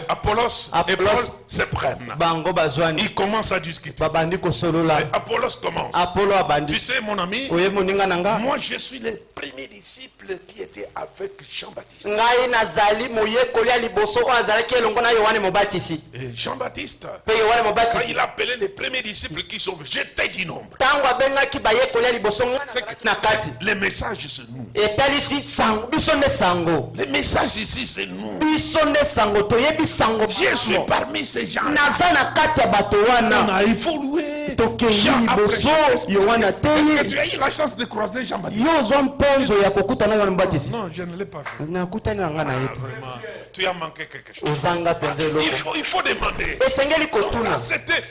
Apollos et Apollos Paul se prennent. Bango bazwani. Ils commencent à discuter. Babandi kosolola. Et Apollos commence. Apollo Tu abandi. sais, mon ami, Oye moninga nanga. moi je suis le premier disciple qui était avec Jean-Baptiste. Ngai nazali moyekoli ya liboso oyo azalaki elongo na Yohane Mobatisi. Et Jean-Baptiste, Pe Yohane quand Mobatisi. il appelait les premiers disciples qui sont venus, j'étais du nombre. Tango abengaki bayekoli ya liboso nga na kati. Les messages, c'est nous. Etalisi sango biso nde sango. Les messages ici, c'est nous. Biso nde sango toyebi sango. Je suis parmi ces gens. Naza na kati ya bato On wana. a évolué. Tokeyi Jean après liboso Jean. Est-ce Yohane que ateli. tu as eu la chance de croiser Jean-Baptiste? Yo ozwa mponzo ya kokutana na Yohane Mobatisi. Non, je ne l'ai pas vu. Nakutani na nga na ye. Vraiment, tu as manqué quelque chose. Ozanga penza eloko. Il faut demander. Esengeli kotuna.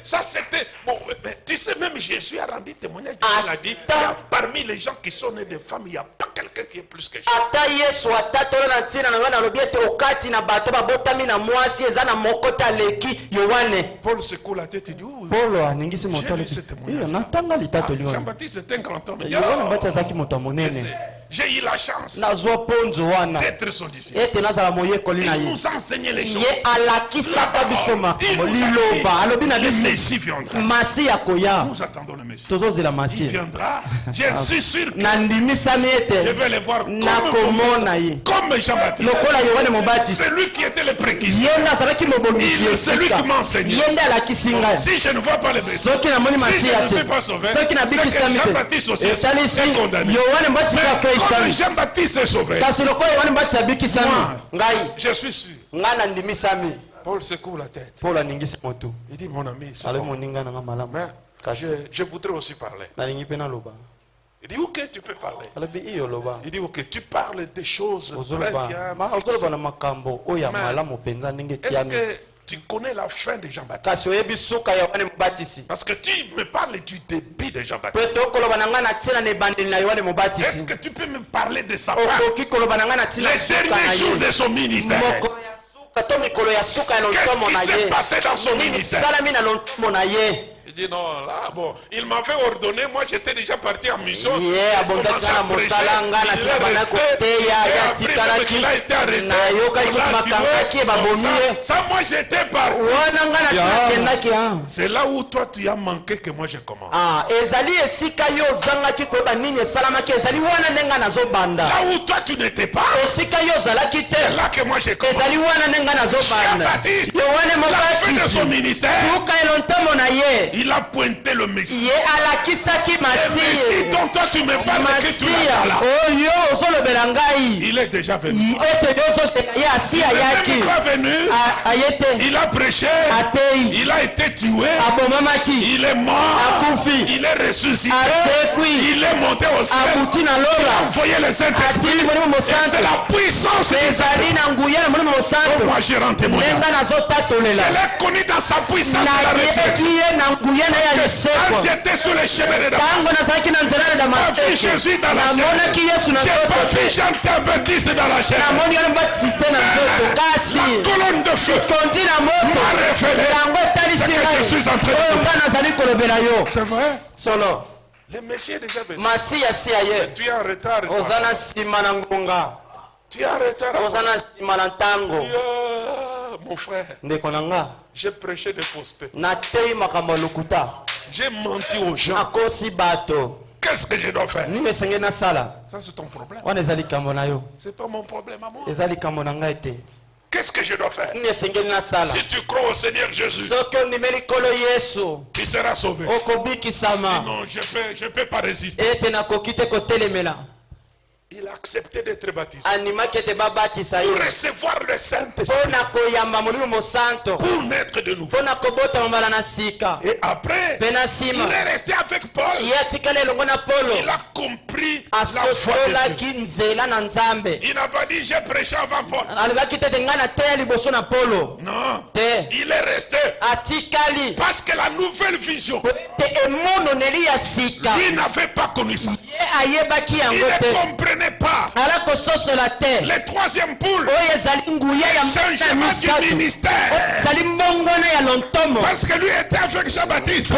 Ça c'était, bon, mais tu sais, même Jésus a rendu témoignage. Il a dit, il y a parmi les gens qui sont nés de femmes, il n'y a pas quelqu'un qui est plus que Jésus. Ata Yesu atatola na ntina na nga nalobi ete okati na bato babotami na mwasi eza na moko taleki Yohane. Paul secoue la tête et dit, oh, Paulo aningisi moto J'ai lu aleki. ce témoignage. Iyo natanga litatoli wana. Jean-Baptiste est un grand homme. Yohane Mobatisi azalaki moto monene. J'ai eu la chance Nazwa ponzo wana. d'être son disciple. Ete nazala moyekoli na Il ye. nous a enseigné les choses. Ye alakisaka biso makambo liloba alobi na Le biso Messie viendra. masi ya koya. Nous attendons le Messie. Tozozela Il masi. viendra. Je suis sûr que Nandimisami je ete vais le voir nakomona ye. comme Jean-Baptiste. Lokola Yohane Mobatisi. C'est lui qui était le précurseur. Ye nde azalaki mobongisi C'est lui esika. qui m'a enseigné. Ye nde alakisi ngai. Si je ne vois pas le Messie, Soki namoni si je masiya ne te. suis pas sauvé, Soki c'est nabikisami que te. Jean-Baptiste aussi Etalisi est condamné. Yohane Mobatisi Mais comme akweyisami. Jean-Baptiste est sauvé, Kasi lokola Yohane Mobatisi abikisami. Moi. Ngai je suis sûr. ngai nandimisami. Paul secoue la tête. Paulo aningisi motu. Il dit, mon ami, c'est Alobi bon. moninga nanga malamu. Mais Kasi je voudrais aussi parler. nalingi mpe naloba. Il dit, ok, tu peux parler. Alobi iyo loba. Il dit, ok, tu parles des choses très Ozoloba. bien. Ozoloba na makambo oyo ya Mais malamu penza ndenge Est-ce tiami. que tu connais la fin de Jean-Baptiste? Kasi oyebi suka ya Yohane Mobatisi. Parce que tu me parles du début de Jean-Baptiste. Pe tokoloba na ngai na ntina na ebandeli na Yohane Est-ce Mobatisi. que tu peux me parler de sa fin? Okoki koloba na ngai na ntina Les suka na derniers jours ye. de son ministère. Moko ya Qu'est-ce qui s'est passé dans son ministère? Il dit non, là, bon, il m'avait ordonné, moi j'étais déjà parti en mission. Il a été arrêté. Ça, moi j'étais parti. C'est là où toi tu as manqué que moi je commence. Là où toi tu n'étais pas, c'est là que moi j'ai commencé. Jean-Baptiste, la fin de son ministère, il a pointé le Messie. Le Messie dont toi tu me parles que tu l'as là. Il est déjà venu. Il n'est pas venu. Il a prêché. Il a été tué. Il est mort. Il est ressuscité. Il est monté au ciel. Il a envoyé le Saint-Esprit. C'est la puissance de Saint-Esprit. Moi j'ai rendu témoignage. Je l'ai connu dans sa puissance de la résurrection. Quand j'étais sur les chemins de Damas, j'ai pas vu Jésus dans la chair. J'ai pas vu Jean-Baptiste dans la chair. La colonne de feu m'a révélé ce que je suis en train de dire. C'est vrai? Le Messie est déjà venu. Tu es en retard. Tu es en retard. Mon frère, j'ai prêché de fausseté. J'ai menti aux gens. Qu'est-ce que je dois faire? Ça c'est ton problème. C'est pas mon problème à moi. Qu'est-ce que je dois faire? Si tu crois au Seigneur Jésus, tu seras sauvé. Non, je peux pas résister. Il a accepté d'être baptisé pour recevoir le Saint-Esprit, pour naître de nouveau. Et après, il est resté avec Paul. Il a compris la foi de Dieu. Il n'a pas dit j'ai prêché avant Paul. Non, il est resté parce que la nouvelle vision, lui n'avait pas connu ça. Il ne comprenait pas le troisième poule, le changement du ministère, parce que lui était avec Jean-Baptiste.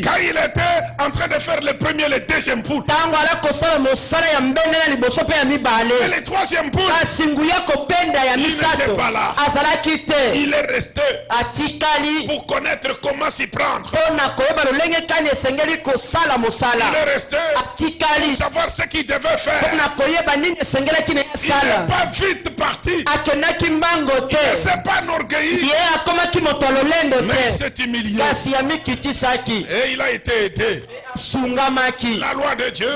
Quand il était en train de faire le premier et le deuxième poule, et le troisième poule, il n'était pas là. Il est resté pour connaître comment s'y prendre. Il est resté pour savoir ce qu'il devait faire. Il n'est pas vite parti. Il ne s'est pas enorgueilli, mais il s'est humilié. Et il a été aidé. La loi de Dieu,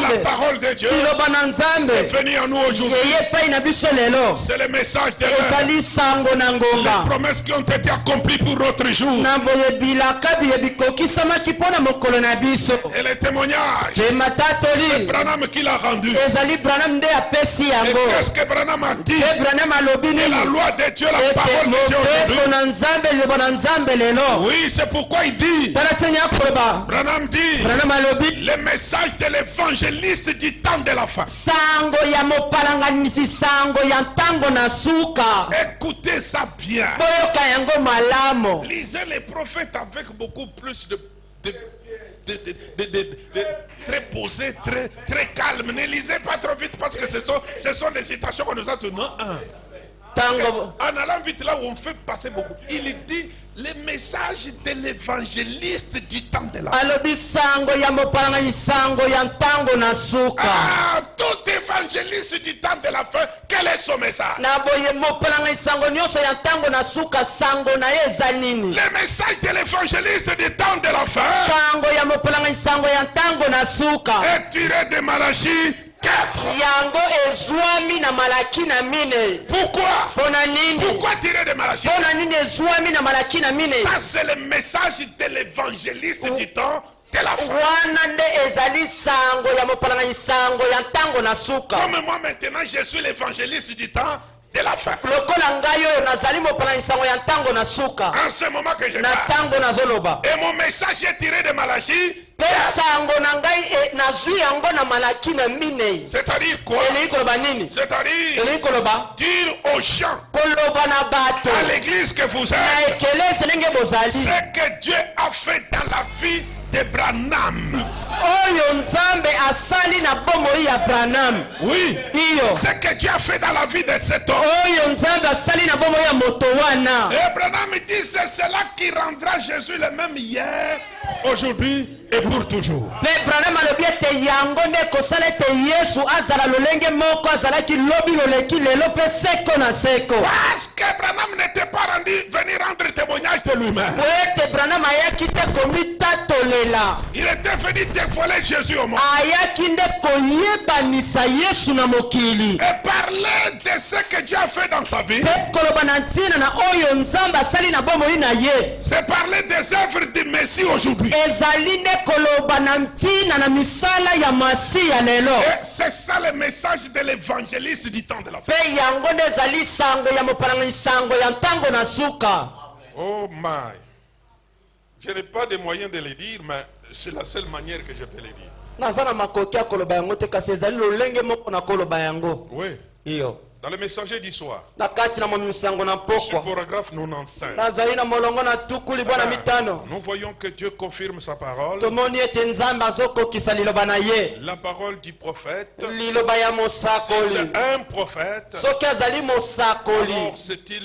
la parole de Dieu est venue à nous aujourd'hui. C'est le message de l'heure. Les promesses qui ont été accomplies pour notre jour. Et les témoignages, c'est Branham qui l'a rendu. Et qu'est-ce que Branham a dit? Et la loi de Dieu, la parole de Dieu aujourd'hui. Oui, c'est pourquoi il dit, Branham dit, le message de l'évangéliste du temps de la fin. Écoutez ça bien. Lisez les prophètes avec beaucoup plus de très posé, très calme. Ne lisez pas trop vite parce que ce sont des citations qu'on nous a données. En allant vite là où on fait passer beaucoup, il dit les messages de l'évangéliste du temps de la fin. Tout évangéliste du temps de la fin, quel est son message? Le message de l'évangéliste du temps de la fin est tiré de Malachie 4. Pourquoi? Pourquoi tirer de Malachie? Ça c'est le message de l'évangéliste du temps de la fin. Comme moi maintenant je suis l'évangéliste du temps de la fin. ntango na suka En ce moment que je na parle. ntango nazoloba Et mon message est tiré de Malachie. mpe sango na ngai nazwi yango na malaki na minei C'est-à-dire quoi? elingi koloba nini C'est-à-dire elingi koloba dire aux gens, koloba na bato à l'église que vous na êtes, ekelesi ndenge bozali ce que Dieu a fait dans la vie de Branham. oyo nzambe asali na bomoi ya Branham. Oui. Iyo Ce que Dieu a fait dans la vie de cet homme. oyo nzambe asali na bomoi ya moto wana Et Branham dit c'est cela qui rendra Jésus le même hier, aujourd'hui et pour toujours. mpe Branham alobi ete yango nde ekosala ete Yesu azala lolenge moko azalaki lobi loleki lelo mpe seko na seko Parce que Branham n'était pas venu rendre témoignage de lui-même. po ete Branham ayaki te komitatolela Il était venu dévoiler Jésus au monde. ayaki nde koyebanisa Yesu na mokili Et parler de ce que Dieu a fait dans sa vie. mpe koloba na ntina na oyo nzambe asali na bomoi na ye C'est parler des œuvres du Messie aujourd'hui. ezali nde koloba na ntina na misala ya masiya lelo Et c'est ça le message de l'évangéliste du temps de la fin. mpe yango nde ezali sango ya mopalanga sango ya ntango na suka Oh my. Je n'ai pas de moyens de le dire, mais c'est la seule manière que je peux le dire. naza na makoki ya koloba yango te kasi ezali lolenge moko na koloba yango Oui. iyo Dans le messager du soir, na kati na momisango na sur pokwa paragraphe 95, nazali na molongo na tuku libwa mitano nous voyons que Dieu confirme sa parole. tomoni ete nzambe azokokisa liloba na ye La parole du prophète. liloba ya Si mosakoli c'est un prophète, soki azali mosakoli alors c'est-il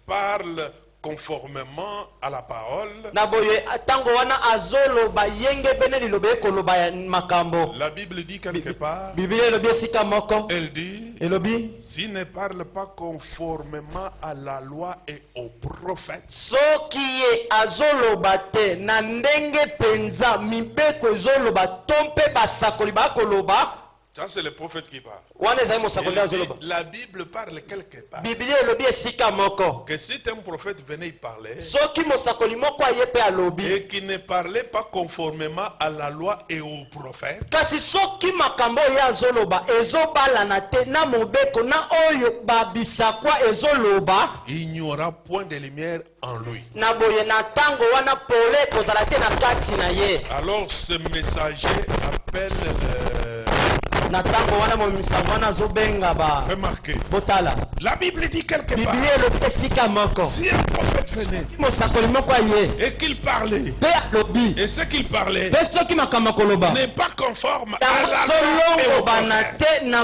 parle conformément à la parole. na boye ntango wana azoloba yenge bene liloba ekoloba ya makambo La Bible dit quelque part, biblia elobi esika moko elle dit, elobi s'il ne parle pas conformément à la loi et aux prophètes, soki ye azoloba te na ndenge penza mibeko ezoloba to mpe basakoli bakoloba ça c'est le prophète qui parle. wana ezali mosakoli Il azoloba dit, la Bible parle quelque part biblia elobi esika moko que si un prophète venait y parler soki mosakoli moko aye mpe alobi et qui ne parlait pas conformément à la loi et aux prophètes, kasi soki makambo oyo azoloba ezobalana te na mobeko na oyo babisakwa ezoloba il n'y aura point de lumière en lui. na boye na ntango wana pole ekozala te na kati na ye Alors ce messager appelle na ntango wana momisango wana azobenga remarquez, botala la Bible dit quelque part, biblia elobi esika moko si un prophète venait mosakoli moko aye et qu'il parlait, mpe alobi et ce qu'il parlait mpe soki makambo akoloba n'est pas conforme à yango la loi et aux zolongobana prophètes, te na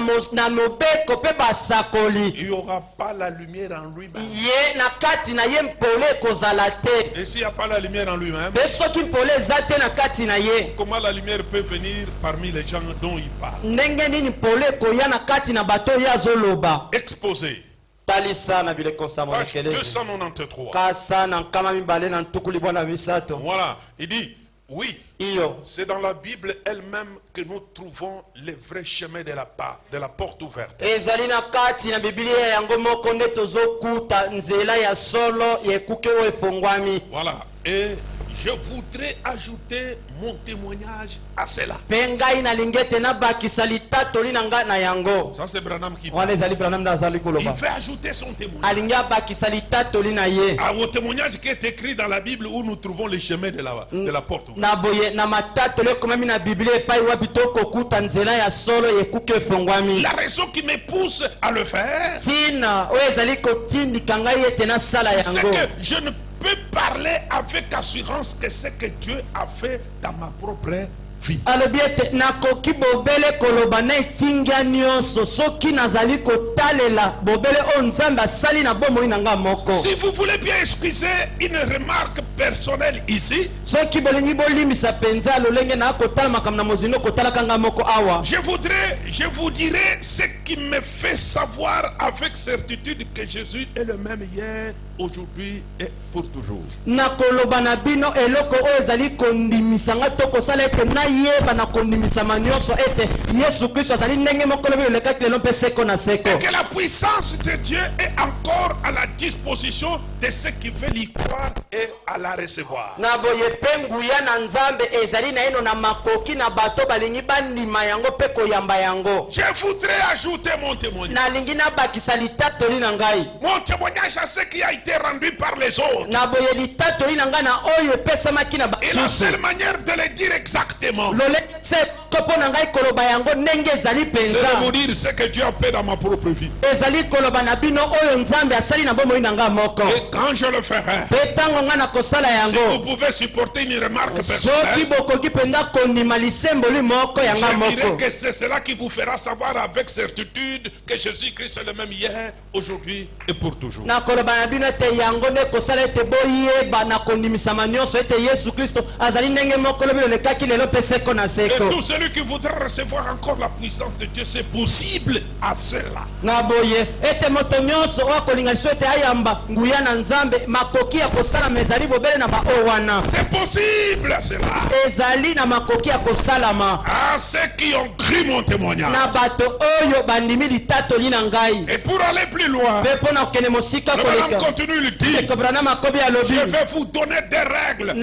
mobeko mpe basakoli il n'y aura pas la lumière en lui-même. ye na kati na ye mpole ekozala te Et s'il n'y a pas la lumière en lui-même, mpe soki mpole eza te na kati na ye comment la lumière peut venir parmi les gens dont il parle? ndenge nini mpole ekoya na kati na bato oyo azoloba Exposé, talisa na bileko nsamo page ekelezi 293. kasa na nkama mibale na ntuku libwa na misato Voilà, il dit, oui, iyo c'est dans la Bible elle-même que nous trouvons les vrais chemins de la porte ouverte. ezali na kati na biblia yango moko nde tozokuta nzela ya solo ya ekuke oyo efongwami Voilà, et je voudrais ajouter mon témoignage à cela. mpe ngai nalingi ete nabakisa litatoli na ngai na yango Ça c'est Branham qui wana parle. ezali Branham nde azali Il koloba veut ajouter son témoignage alingi abakisa litatoli na ye au témoignage qui est écrit dans la Bible où nous trouvons les chemins de la porte ouverte. na boye na matatoli ekomami na biblia epai wapi tokokuta nzela ya solo ya ekuke efongwami La raison qui me pousse à le faire, ntina oyo ezali kotindika ngai ete nasala c'est yango que je ne peux parler avec assurance que ce que Dieu a fait dans ma propre vie. alobi ete nakoki bobele koloba na etingia nyonso soki nazali kotalela bobele oyo nzambe asali na bomoi na ngai moko Si vous voulez bien excuser une remarque personnelle ici, soki bolingi bolimbisa mpenza lolenge na kotala makambo na mozindo kotalaka ngai moko awa je vous dirai ce qui me fait savoir avec certitude que Jésus est le même hier, aujourd'hui et pour toujours. nakoloba na bino eloko oyo ezali kondimisa ngai to kosala ete nayeba na kondimisama nyonso ete yesu kristo azali ndenge moko lobi olekaki lelo mpe seko na seko Et que la puissance de Dieu est encore à la disposition de ceux qui veulent y croire et à la recevoir. Na boye penguya na nzambe ezali na ino na makoki na bato balingi bandima yango pe koyamba yango. Je voudrais ajouter mon témoignage. Na lingi na bakisa litatoli na ngai. Mon témoignage à ce qui a été rendu par les autres. Na boye litatoli na ngai na oyo epesamaki na Et la seule manière de le dire exactement, c'est de vous dire ce que Dieu a fait dans ma propre vie. Et quand je le ferai, si vous pouvez supporter une remarque personnelle, je dirais que c'est cela qui vous fera savoir avec certitude que Jésus-Christ est le même hier, aujourd'hui et pour toujours. Et tout celui qui voudra recevoir encore la puissance de Dieu, c'est possible à cela. C'est possible à cela. À ceux qui ont cru mon témoignage. Et pour aller plus loin, le Branham continue le dire. Je vais vous donner des règles que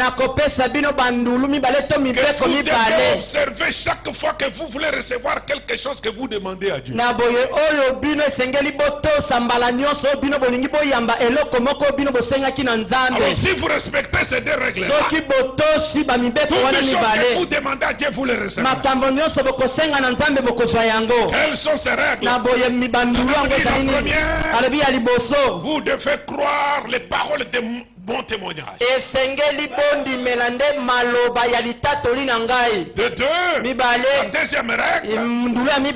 vous devez observer chaque fois que vous voulez recevoir quelque chose que vous demandez à Dieu. Alors si vous respectez ces deux règles-là, toutes les choses que vous demandez à Dieu, vous les recevez. Quelles sont ces règles? La première, vous devez croire les paroles de bon témoignage. De deux, la deuxième règle,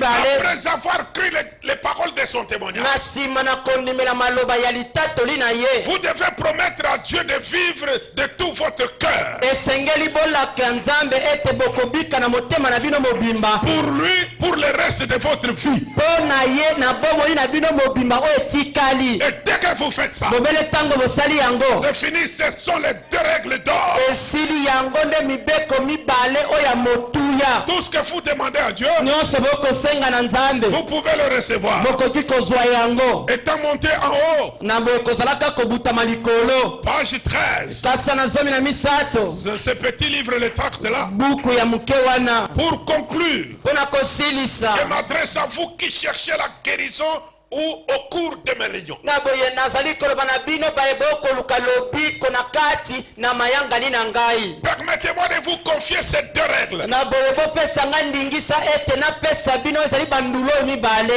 après avoir cru les paroles de son témoignage, vous devez promettre à Dieu de vivre de tout votre cœur pour lui, pour le reste de votre vie. Et dès que vous faites ça, c'est fini, ce sont les deux règles d'or. Tout ce que vous demandez à Dieu, vous pouvez le recevoir. Étant monté en haut, page 13, ce petit livre, le texte là, pour conclure, je m'adresse à vous qui cherchez la guérison ou au cours de mes réunions. Permettez-moi de vous confier ces deux règles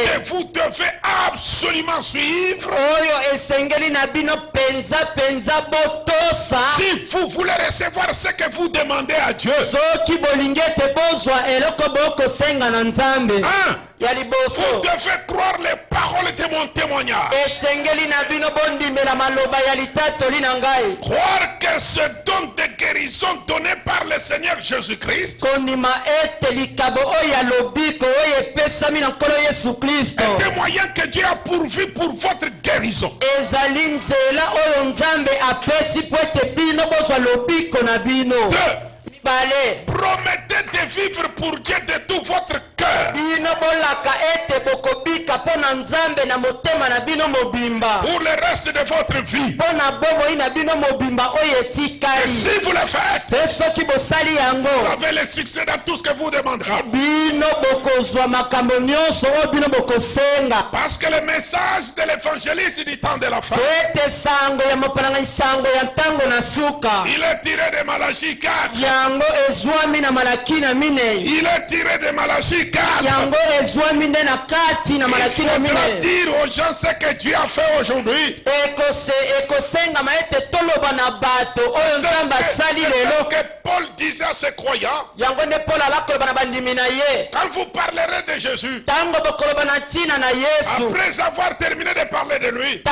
que vous devez absolument suivre si vous voulez recevoir ce que vous demandez à Dieu. Vous devez croire les paroles de mon témoignage. Croire que ce don de guérison donné par le Seigneur Jésus-Christ est un moyen que Dieu a pourvu pour votre guérison. Promettez de vivre pour Dieu de tout votre cœur pour le reste de votre vie. Et si vous le faites, vous avez le succès dans tout ce que vous demanderez. Parce que le message de l'évangéliste du temps de la fin, il est tiré de Malachie 4. Il est tiré de Malachie 4. Il faudra dire aux gens ce que Dieu a fait aujourd'hui. C'est ce que Paul disait à ses croyants. Quand vous parlerez de Jésus, après avoir terminé de parler de lui,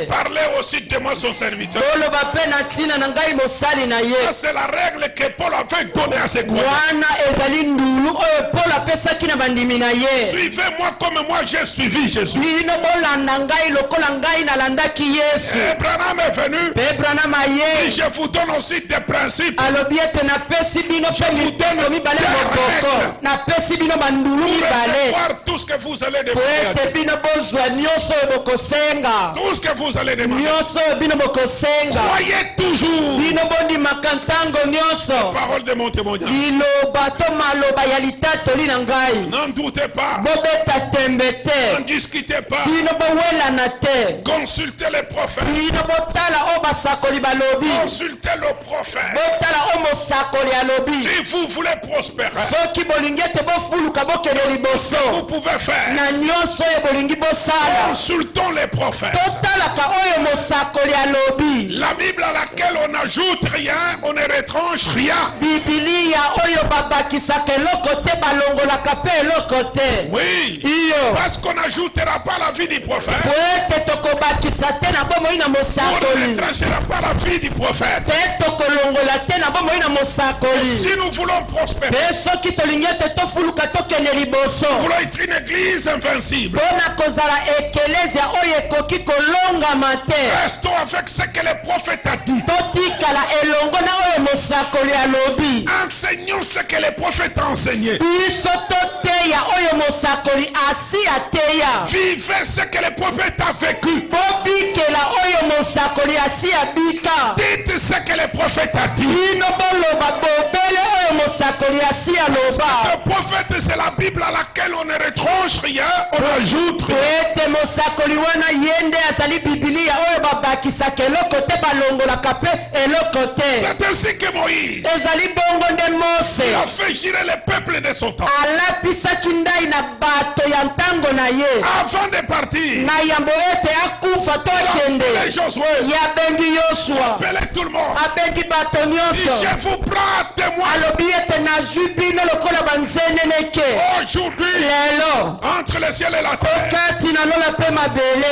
parlez aussi de moi son serviteur. C'est la règle que Paul avait donnée à ses croyants. Suivez-moi comme moi j'ai suivi Jésus. Et Branham est venu. Et je vous donne aussi des principes. Je vous donne des règles pour recevoir tout ce que vous allez demander. Tout ce que vous allez demander. Croyez toujours la parole de mon témoignage. N'en doutez pas. N'en discutez pas. Consultez les prophètes. Consultez le prophète. Si vous voulez prospérer, vous pouvez faire. Consultons les prophètes. La Bible à laquelle on n'ajoute rien, on ne retranche rien. Oui, parce qu'on n'ajoutera pas la vie du prophète. On ne retranchera pas la vie du prophète. Si nous voulons prospérer, nous voulons être une église invincible. Restons avec ce que le prophète a dit. Enseignons ce que le prophète a enseigné. Vivez ce que le prophète a vécu. Dites ce que le prophète a dit. Ce prophète, c'est la Bible à laquelle on ne retranche rien, on ajoute rien. C'est ainsi que Moïse a fait girer le peuple de son temps. Avant de partir, les Josué, appelez tout le monde. Si je vous prends témoin, aujourd'hui, entre le ciel et la terre,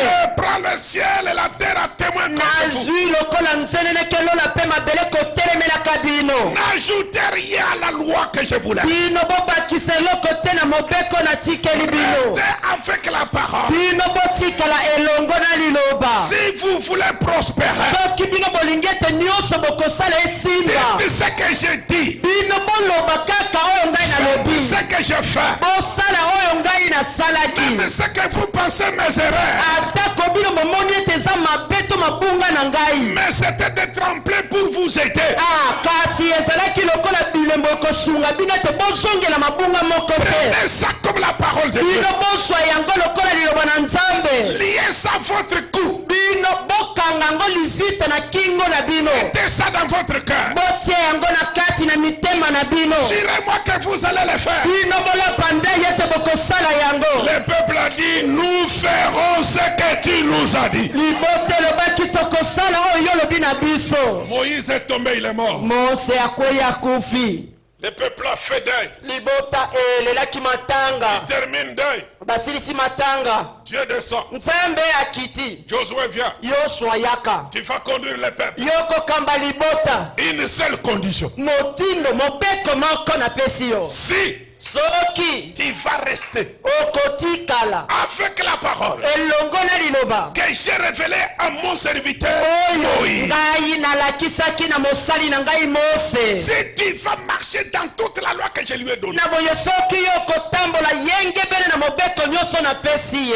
je prends le ciel et la terre à témoin contre vous. N'ajoutez rien à la loi que je vous laisse. Restez avec la parole. Si vous voulez prospérer, dites ce que je dis. Faites ce que je fais. Même ce que vous pensez mes erreurs. Mais c'était de trembler pour vous aider. Prenez ça comme la parole de Dieu. Liez ça à votre cou. Mettez ça dans votre cœur. Jurez-moi que vous allez le faire. Le peuple a dit, nous ferons ce que tu nous as dit. Moïse est tombé, il est mort. Le peuple a fait deuil. Il termine deuil. Dieu descend. Josué vient. Tu vas conduire le peuple. Une seule condition. Si tu vas rester avec la parole que j'ai révélée à mon serviteur Moïse. Si tu vas marcher dans toute la loi que je lui ai donnée,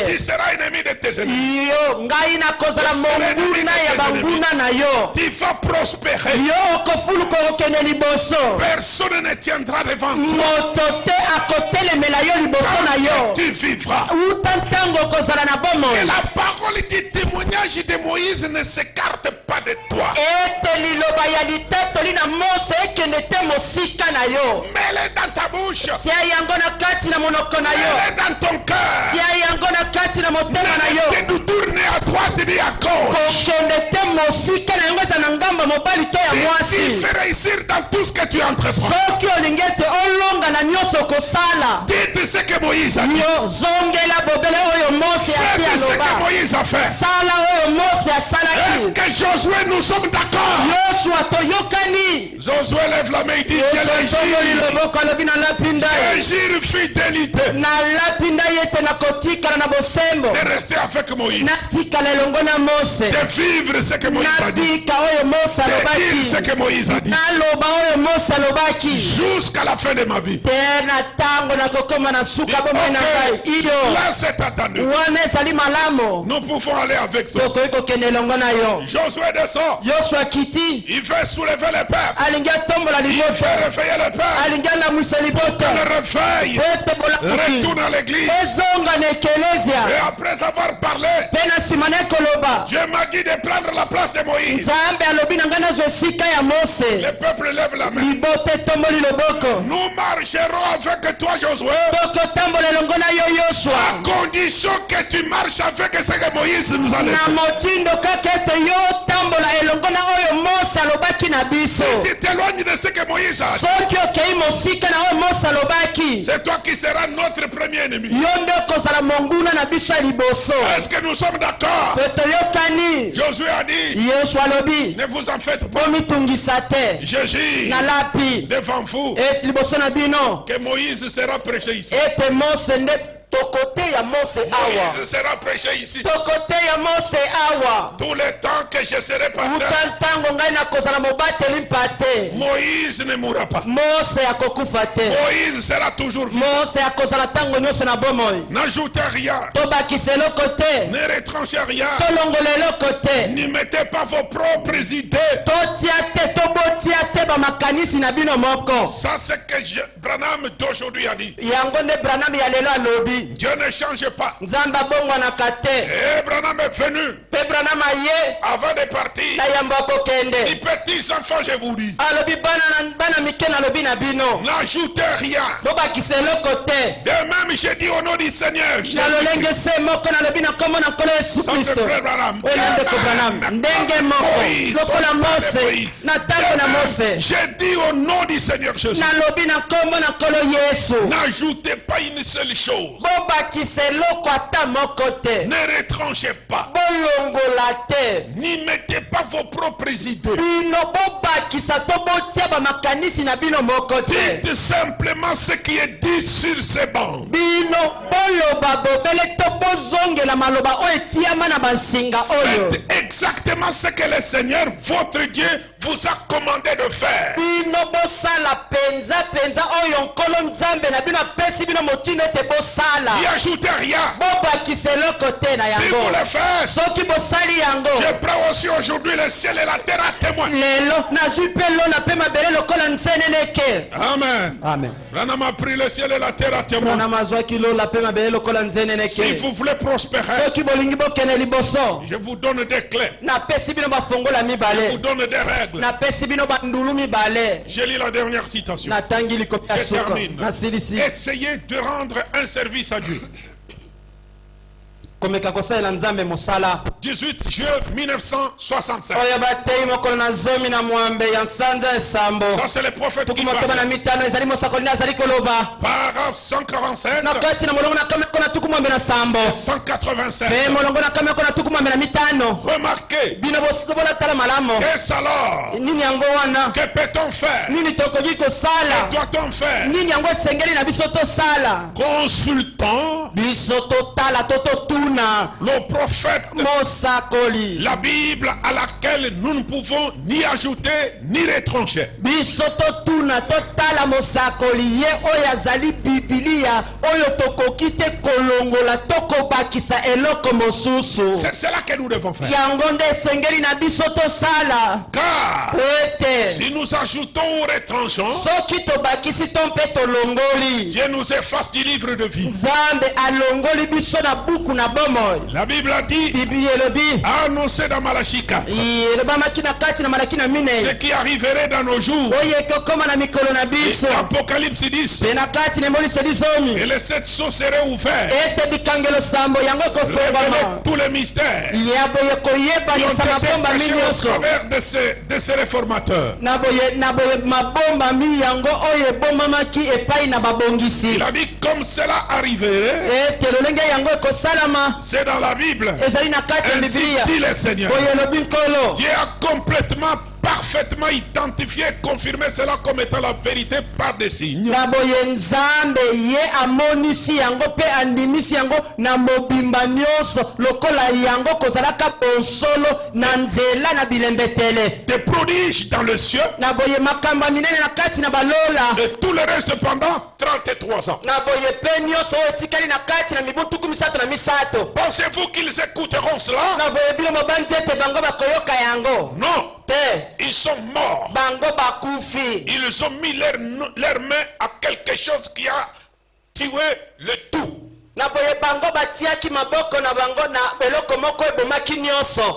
tu seras ennemi de tes ennemis. Tu vas prospérer. Personne ne tiendra devant toi. Tu vivras. Et la parole du témoignage de Moïse ne s'écarte pas de toi. Mets-le dans ta bouche. Mets-le dans ton cœur. Ne te tourner à droite ni à gauche. ngamba mobali to ya Si mwasi. tu fais réussir dans tout ce que tu entreprends. Soki olingi ete olonga na nyonso kosala. Dites ce que Moïse a dit. Yo zongela bobele oyo Mose asi Faites ce que aloba. Moïse a fait. Sala oyo Mose Est-ce asalaki. que Josué, nous sommes d'accord? Yoshua toyokani. Josué lève la main et dit, Yoshua tongoli loboko alobi na lapinda ye. Agir fidélité. Na lapinda ye te na kotikala na bosembo. De rester avec Moïse. Natikala elongo na Mose. De vivre ce que Moïse a dit. Nabika oyo Mose De dire ce alobaki. que Moïse a dit. Naloba oyo Mose alobaki. Jusqu'à la fin de ma vie. Te na tango na kokoma na suka bomoi na ngai. Iyo. Là c'est attendu. Wana ezali malamu. Nous pouvons aller avec toi. Tokoki kokende elongo na yo. Josué descend. Yoshua kiti. Il veut soulever les peuple. Alingi atombola Il liboso. veut réveiller les peuple. Alingi alamwisa liboto. Le réveil. Ete bolamuki. Retourne à l'église. Ezonga na Et ekelezia. après avoir parlé, Mpe na nsima na ekoloba. Dieu m'a dit de prendre la place de Moïse. Nzambe alobi na ngai nazwa esika ya Mose. Le peuple lève la main. Liboto etomboli loboko. Nous marcherons avec toi, Josué, Tokotambola elongo na yo à Yoshua. condition que tu marches avec ce que Moïse nous a Na laissé. motindo kaka ete yo otambola elongo na oyo Mose alobaki na biso. Tu t'éloignes de ce que Moïse a dit. Soki okei mosika na oyo Mose alobaki. C'est toi qui seras notre premier ennemi. Yo nde okozala monguna na biso ya liboso. Est-ce que nous sommes d'accord? Pe toyokani. Josué a dit, Yoshua alobi. ne vous en faites pas. Bomitungisa te. Je jure Nalapi. devant vous Ete liboso na bino. que Moïse sera prêché ici. Ete Mose nde tokote ya Mose awa. Moïse sera prêché ici. Tokote ya Mose awa. Tout le temps que je serai pasteur, Uta ntango ngai nakozala mobateli mpate. Moïse ne mourra pas. Mose akokufa te. Moïse sera toujours vivant. Mose akozala ntango nyonso na bomoi. N'ajoutez rien. Tobakisa eloko te. Ne retranchez rien. Tolongola eloko te. N'y mettez pas vos propres idées. Totia te tobotia te bamakanisi na bino moko. Ça, c'est que Branham d'aujourd'hui a dit. Yango nde Branham ya lelo alobi. Dieu ne change pas. Nzambe abongwanaka te. Et Branham est venu Mpe Branham aye avant de partir. na yambo Les akokende. petits enfants, je vous dis, Alobi bana mike nalobi na bino. n'ajoutez rien. Tobakisa eloko te. De même, j'ai dit au nom du Seigneur. Na lolenge se moko nalobi na kombo na nkolo Yesu Ça, c'est Kristo. frère Branham. Oyo na ndeko Branham. Ndenge moko lokola Mose na ntango na Mose. J'ai dit au nom du Seigneur Jésus. Nalobi na kombo na nkolo Yesu. N'ajoutez pas une seule chose. Bobakisa eloko ata moko te. Ne retranchez pas. Bolongola te. N'y mettez pas vos propres idées. Bino bobakisa to botia bamakanisi na bino moko te. Dites simplement ce qui est dit sur ces bancs. Bino boloba bobele to bozongela maloba oyo etiama na bansinga oyo. Faites exactement ce que le Seigneur, votre Dieu, vous a commandé de faire. Bino bosala penza oyo nkolo nzambe na bino apesi bino motindo ete bosala. N'y ajoutez rien. Bobakisa eloko te na Si vous yango. le faites, Soki bosali yango. je prends aussi aujourd'hui le ciel et la terre à témoin. Lelo nazwi mpe lola mpe mabele lokola nzeneneke. Amen. Amen. Branham a pris le ciel et la terre à témoin. Branham azwaki lola mpe mabele lokola Si nzeneneke. vous voulez prospérer, Soki bolingi bokende liboso. je vous donne des clés. Napesi bino bafongola Je vous mibale. donne des règles. Napesi bino bandulu mibale. Je lis la dernière citation. Natangi likomi ya Je suka. termine. Nasilisi. Essayez de rendre un service à Dieu. Komeka kosalela nzambe mosala. 18 juin 1965. Oyo batei mokolo na zomi na mwambe ya nsanza esambo. Ça, c'est le prophète qui Tuku motoba na parle. mitano ezali mosakoli nde azali koloba. Paragraphe 145, Na kati na molongo na kameko na tuku mwambe na sambo. 187. Pe molongo na kameko na tuku mwambe na mitano. Remarquez, Bino bosobola tala malamo. qu'est-ce alors? Nini yango wana? Que peut-on faire? Nini tokoki Que kosala? doit-on faire? Nini yango esengeli na biso tosala? Consultant Biso totala tototuna. le prophète, Mosakoli. la Bible à laquelle nous ne pouvons ni ajouter ni retrancher. Biso totuna totala mosakoli ye oyo azali bibilia oyo tokoki te kolongola tokobakisa eloko mosusu. C'est cela que nous devons faire. Yango nde esengeli na biso tosala. Car Ete si nous ajoutons ou retranchons, soki tobakisi to mpe tolongoli, Dieu nous efface du livre de vie. Nzambe alongoli biso na buku na bomoi. La Bible a dit, Biblia elobi annoncé dans Malachie 4, elobamaki na kati na malaki na ce minei qui arriverait dans nos jours. oyo ekokoma na mikolo na Et biso Apocalypse 10, mpe na kati na emboliso Et les 7 sceaux seraient ouverts. Révéler tous les mystères qui ont été cachés au travers de ces réformateurs. Il a dit comme cela arriverait. C'est dans la Bible. Ainsi dit le Seigneur. Dieu a complètement, parfaitement identifié et confirmé cela comme étant la vérité par des signes. Des prodiges dans le ciel. Et tout le reste pendant 33 ans. Pensez-vous qu'ils écouteront cela? Non. Ils sont morts. Ils ont mis leurs mains à quelque chose qui a tué le tout.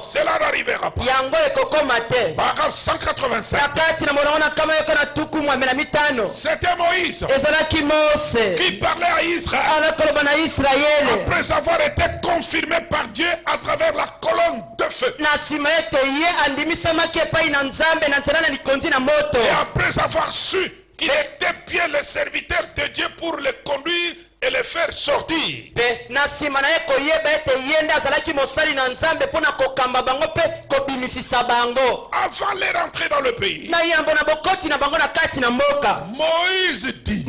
Cela n'arrivera pas. Paragraphe 185. C'était Moïse qui parlait à Israël après avoir été confirmé par Dieu à travers la colonne de feu. Et après avoir su qu'il était bien le serviteur de Dieu pour le conduire et les faire sortir. Avant les rentrer dans le pays, Moïse dit,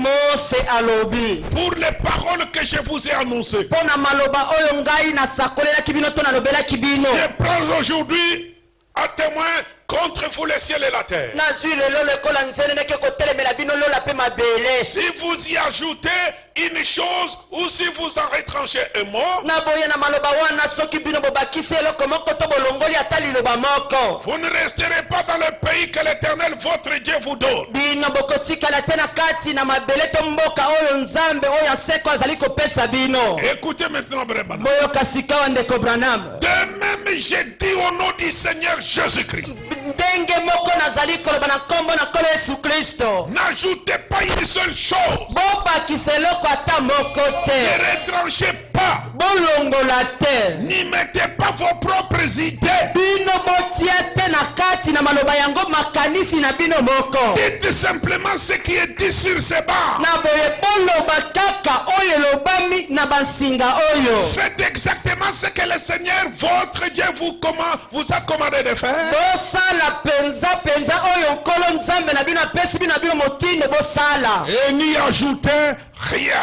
pour les paroles que je vous ai annoncées, je prends aujourd'hui à témoin contre vous le ciel et la terre. Si vous y ajoutez une chose ou si vous en retranchez un mot, vous ne resterez pas dans le pays que l'Éternel votre Dieu vous donne. Écoutez maintenant, Branham. De même, j'ai dit au nom du Seigneur Jésus-Christ, n'ajoutez pas une seule chose. Ne retranchez pas. N'y mettez pas vos propres idées. Dites simplement ce qui est dit sur ces barres. Faites exactement ce que le Seigneur votre Dieu vous a commandé de faire. Et n'y ajoutez rien.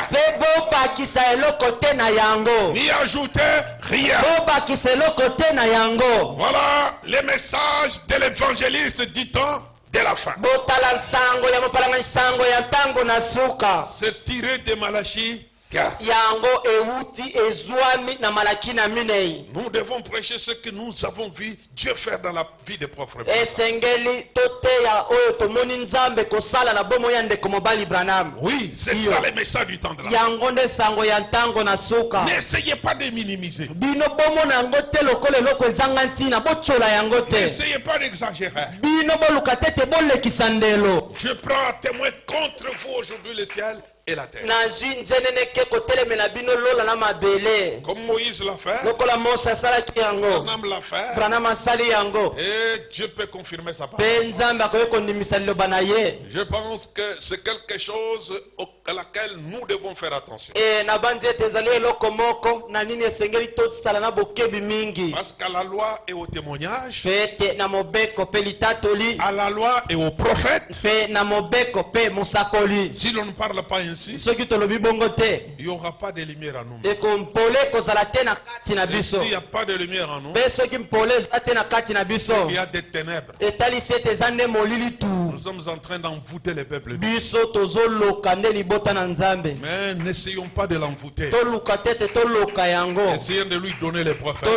N'y ajoutez rien. Voilà les messages de l'évangéliste du temps de la fin. C'est tiré de Malachie. Nous devons prêcher ce que nous avons vu Dieu faire dans la vie des propres. Oui, c'est ça le message du temps de la fin. N'essayez pas de minimiser. N'essayez pas d'exagérer. Je prends à témoin contre vous aujourd'hui le ciel et la terre. Comme Moïse l'a fait, Branham l'a fait, et Dieu peut confirmer sa parole. Je pense que c'est quelque chose à laquelle nous devons faire attention. Parce qu'à la loi et au témoignage, à la loi et au prophète, si l'on ne parle pas ainsi, il n'y aura pas de lumière en nous. Et s'il n'y a pas de lumière en nous, il y a des ténèbres. Nous sommes en train d'envoûter les peuples. Mais n'essayons pas de l'envoûter. Essayons de lui donner les prophètes.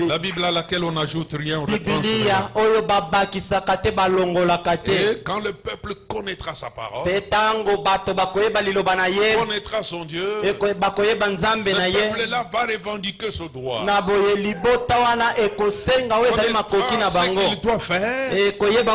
La Bible à laquelle on n'ajoute rien, on retranche rien. Et quand le peuple connaîtra sa parole, connaîtra son Dieu, ce peuple-là va revendiquer ce droit. Connaîtra ce qu'il doit faire.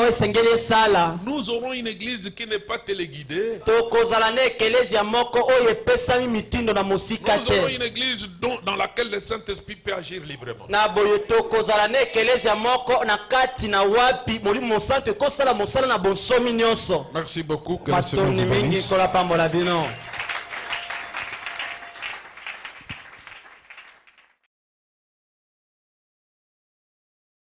oyo esengeli esala. Nous aurons une église qui n'est pas téléguidée. Tokozala na ekelezia moko oyo epesami mitindo na mosika Nous aurons te. une église dans laquelle le Saint-Esprit peut agir librement. Na boyo tokozala na ekelezia moko na kati na wapi molimo santo ekosala mosala na bonsomi nyonso. Merci beaucoup. Que le Seigneur Matoni vous mingi bénisse. kola pambola bino.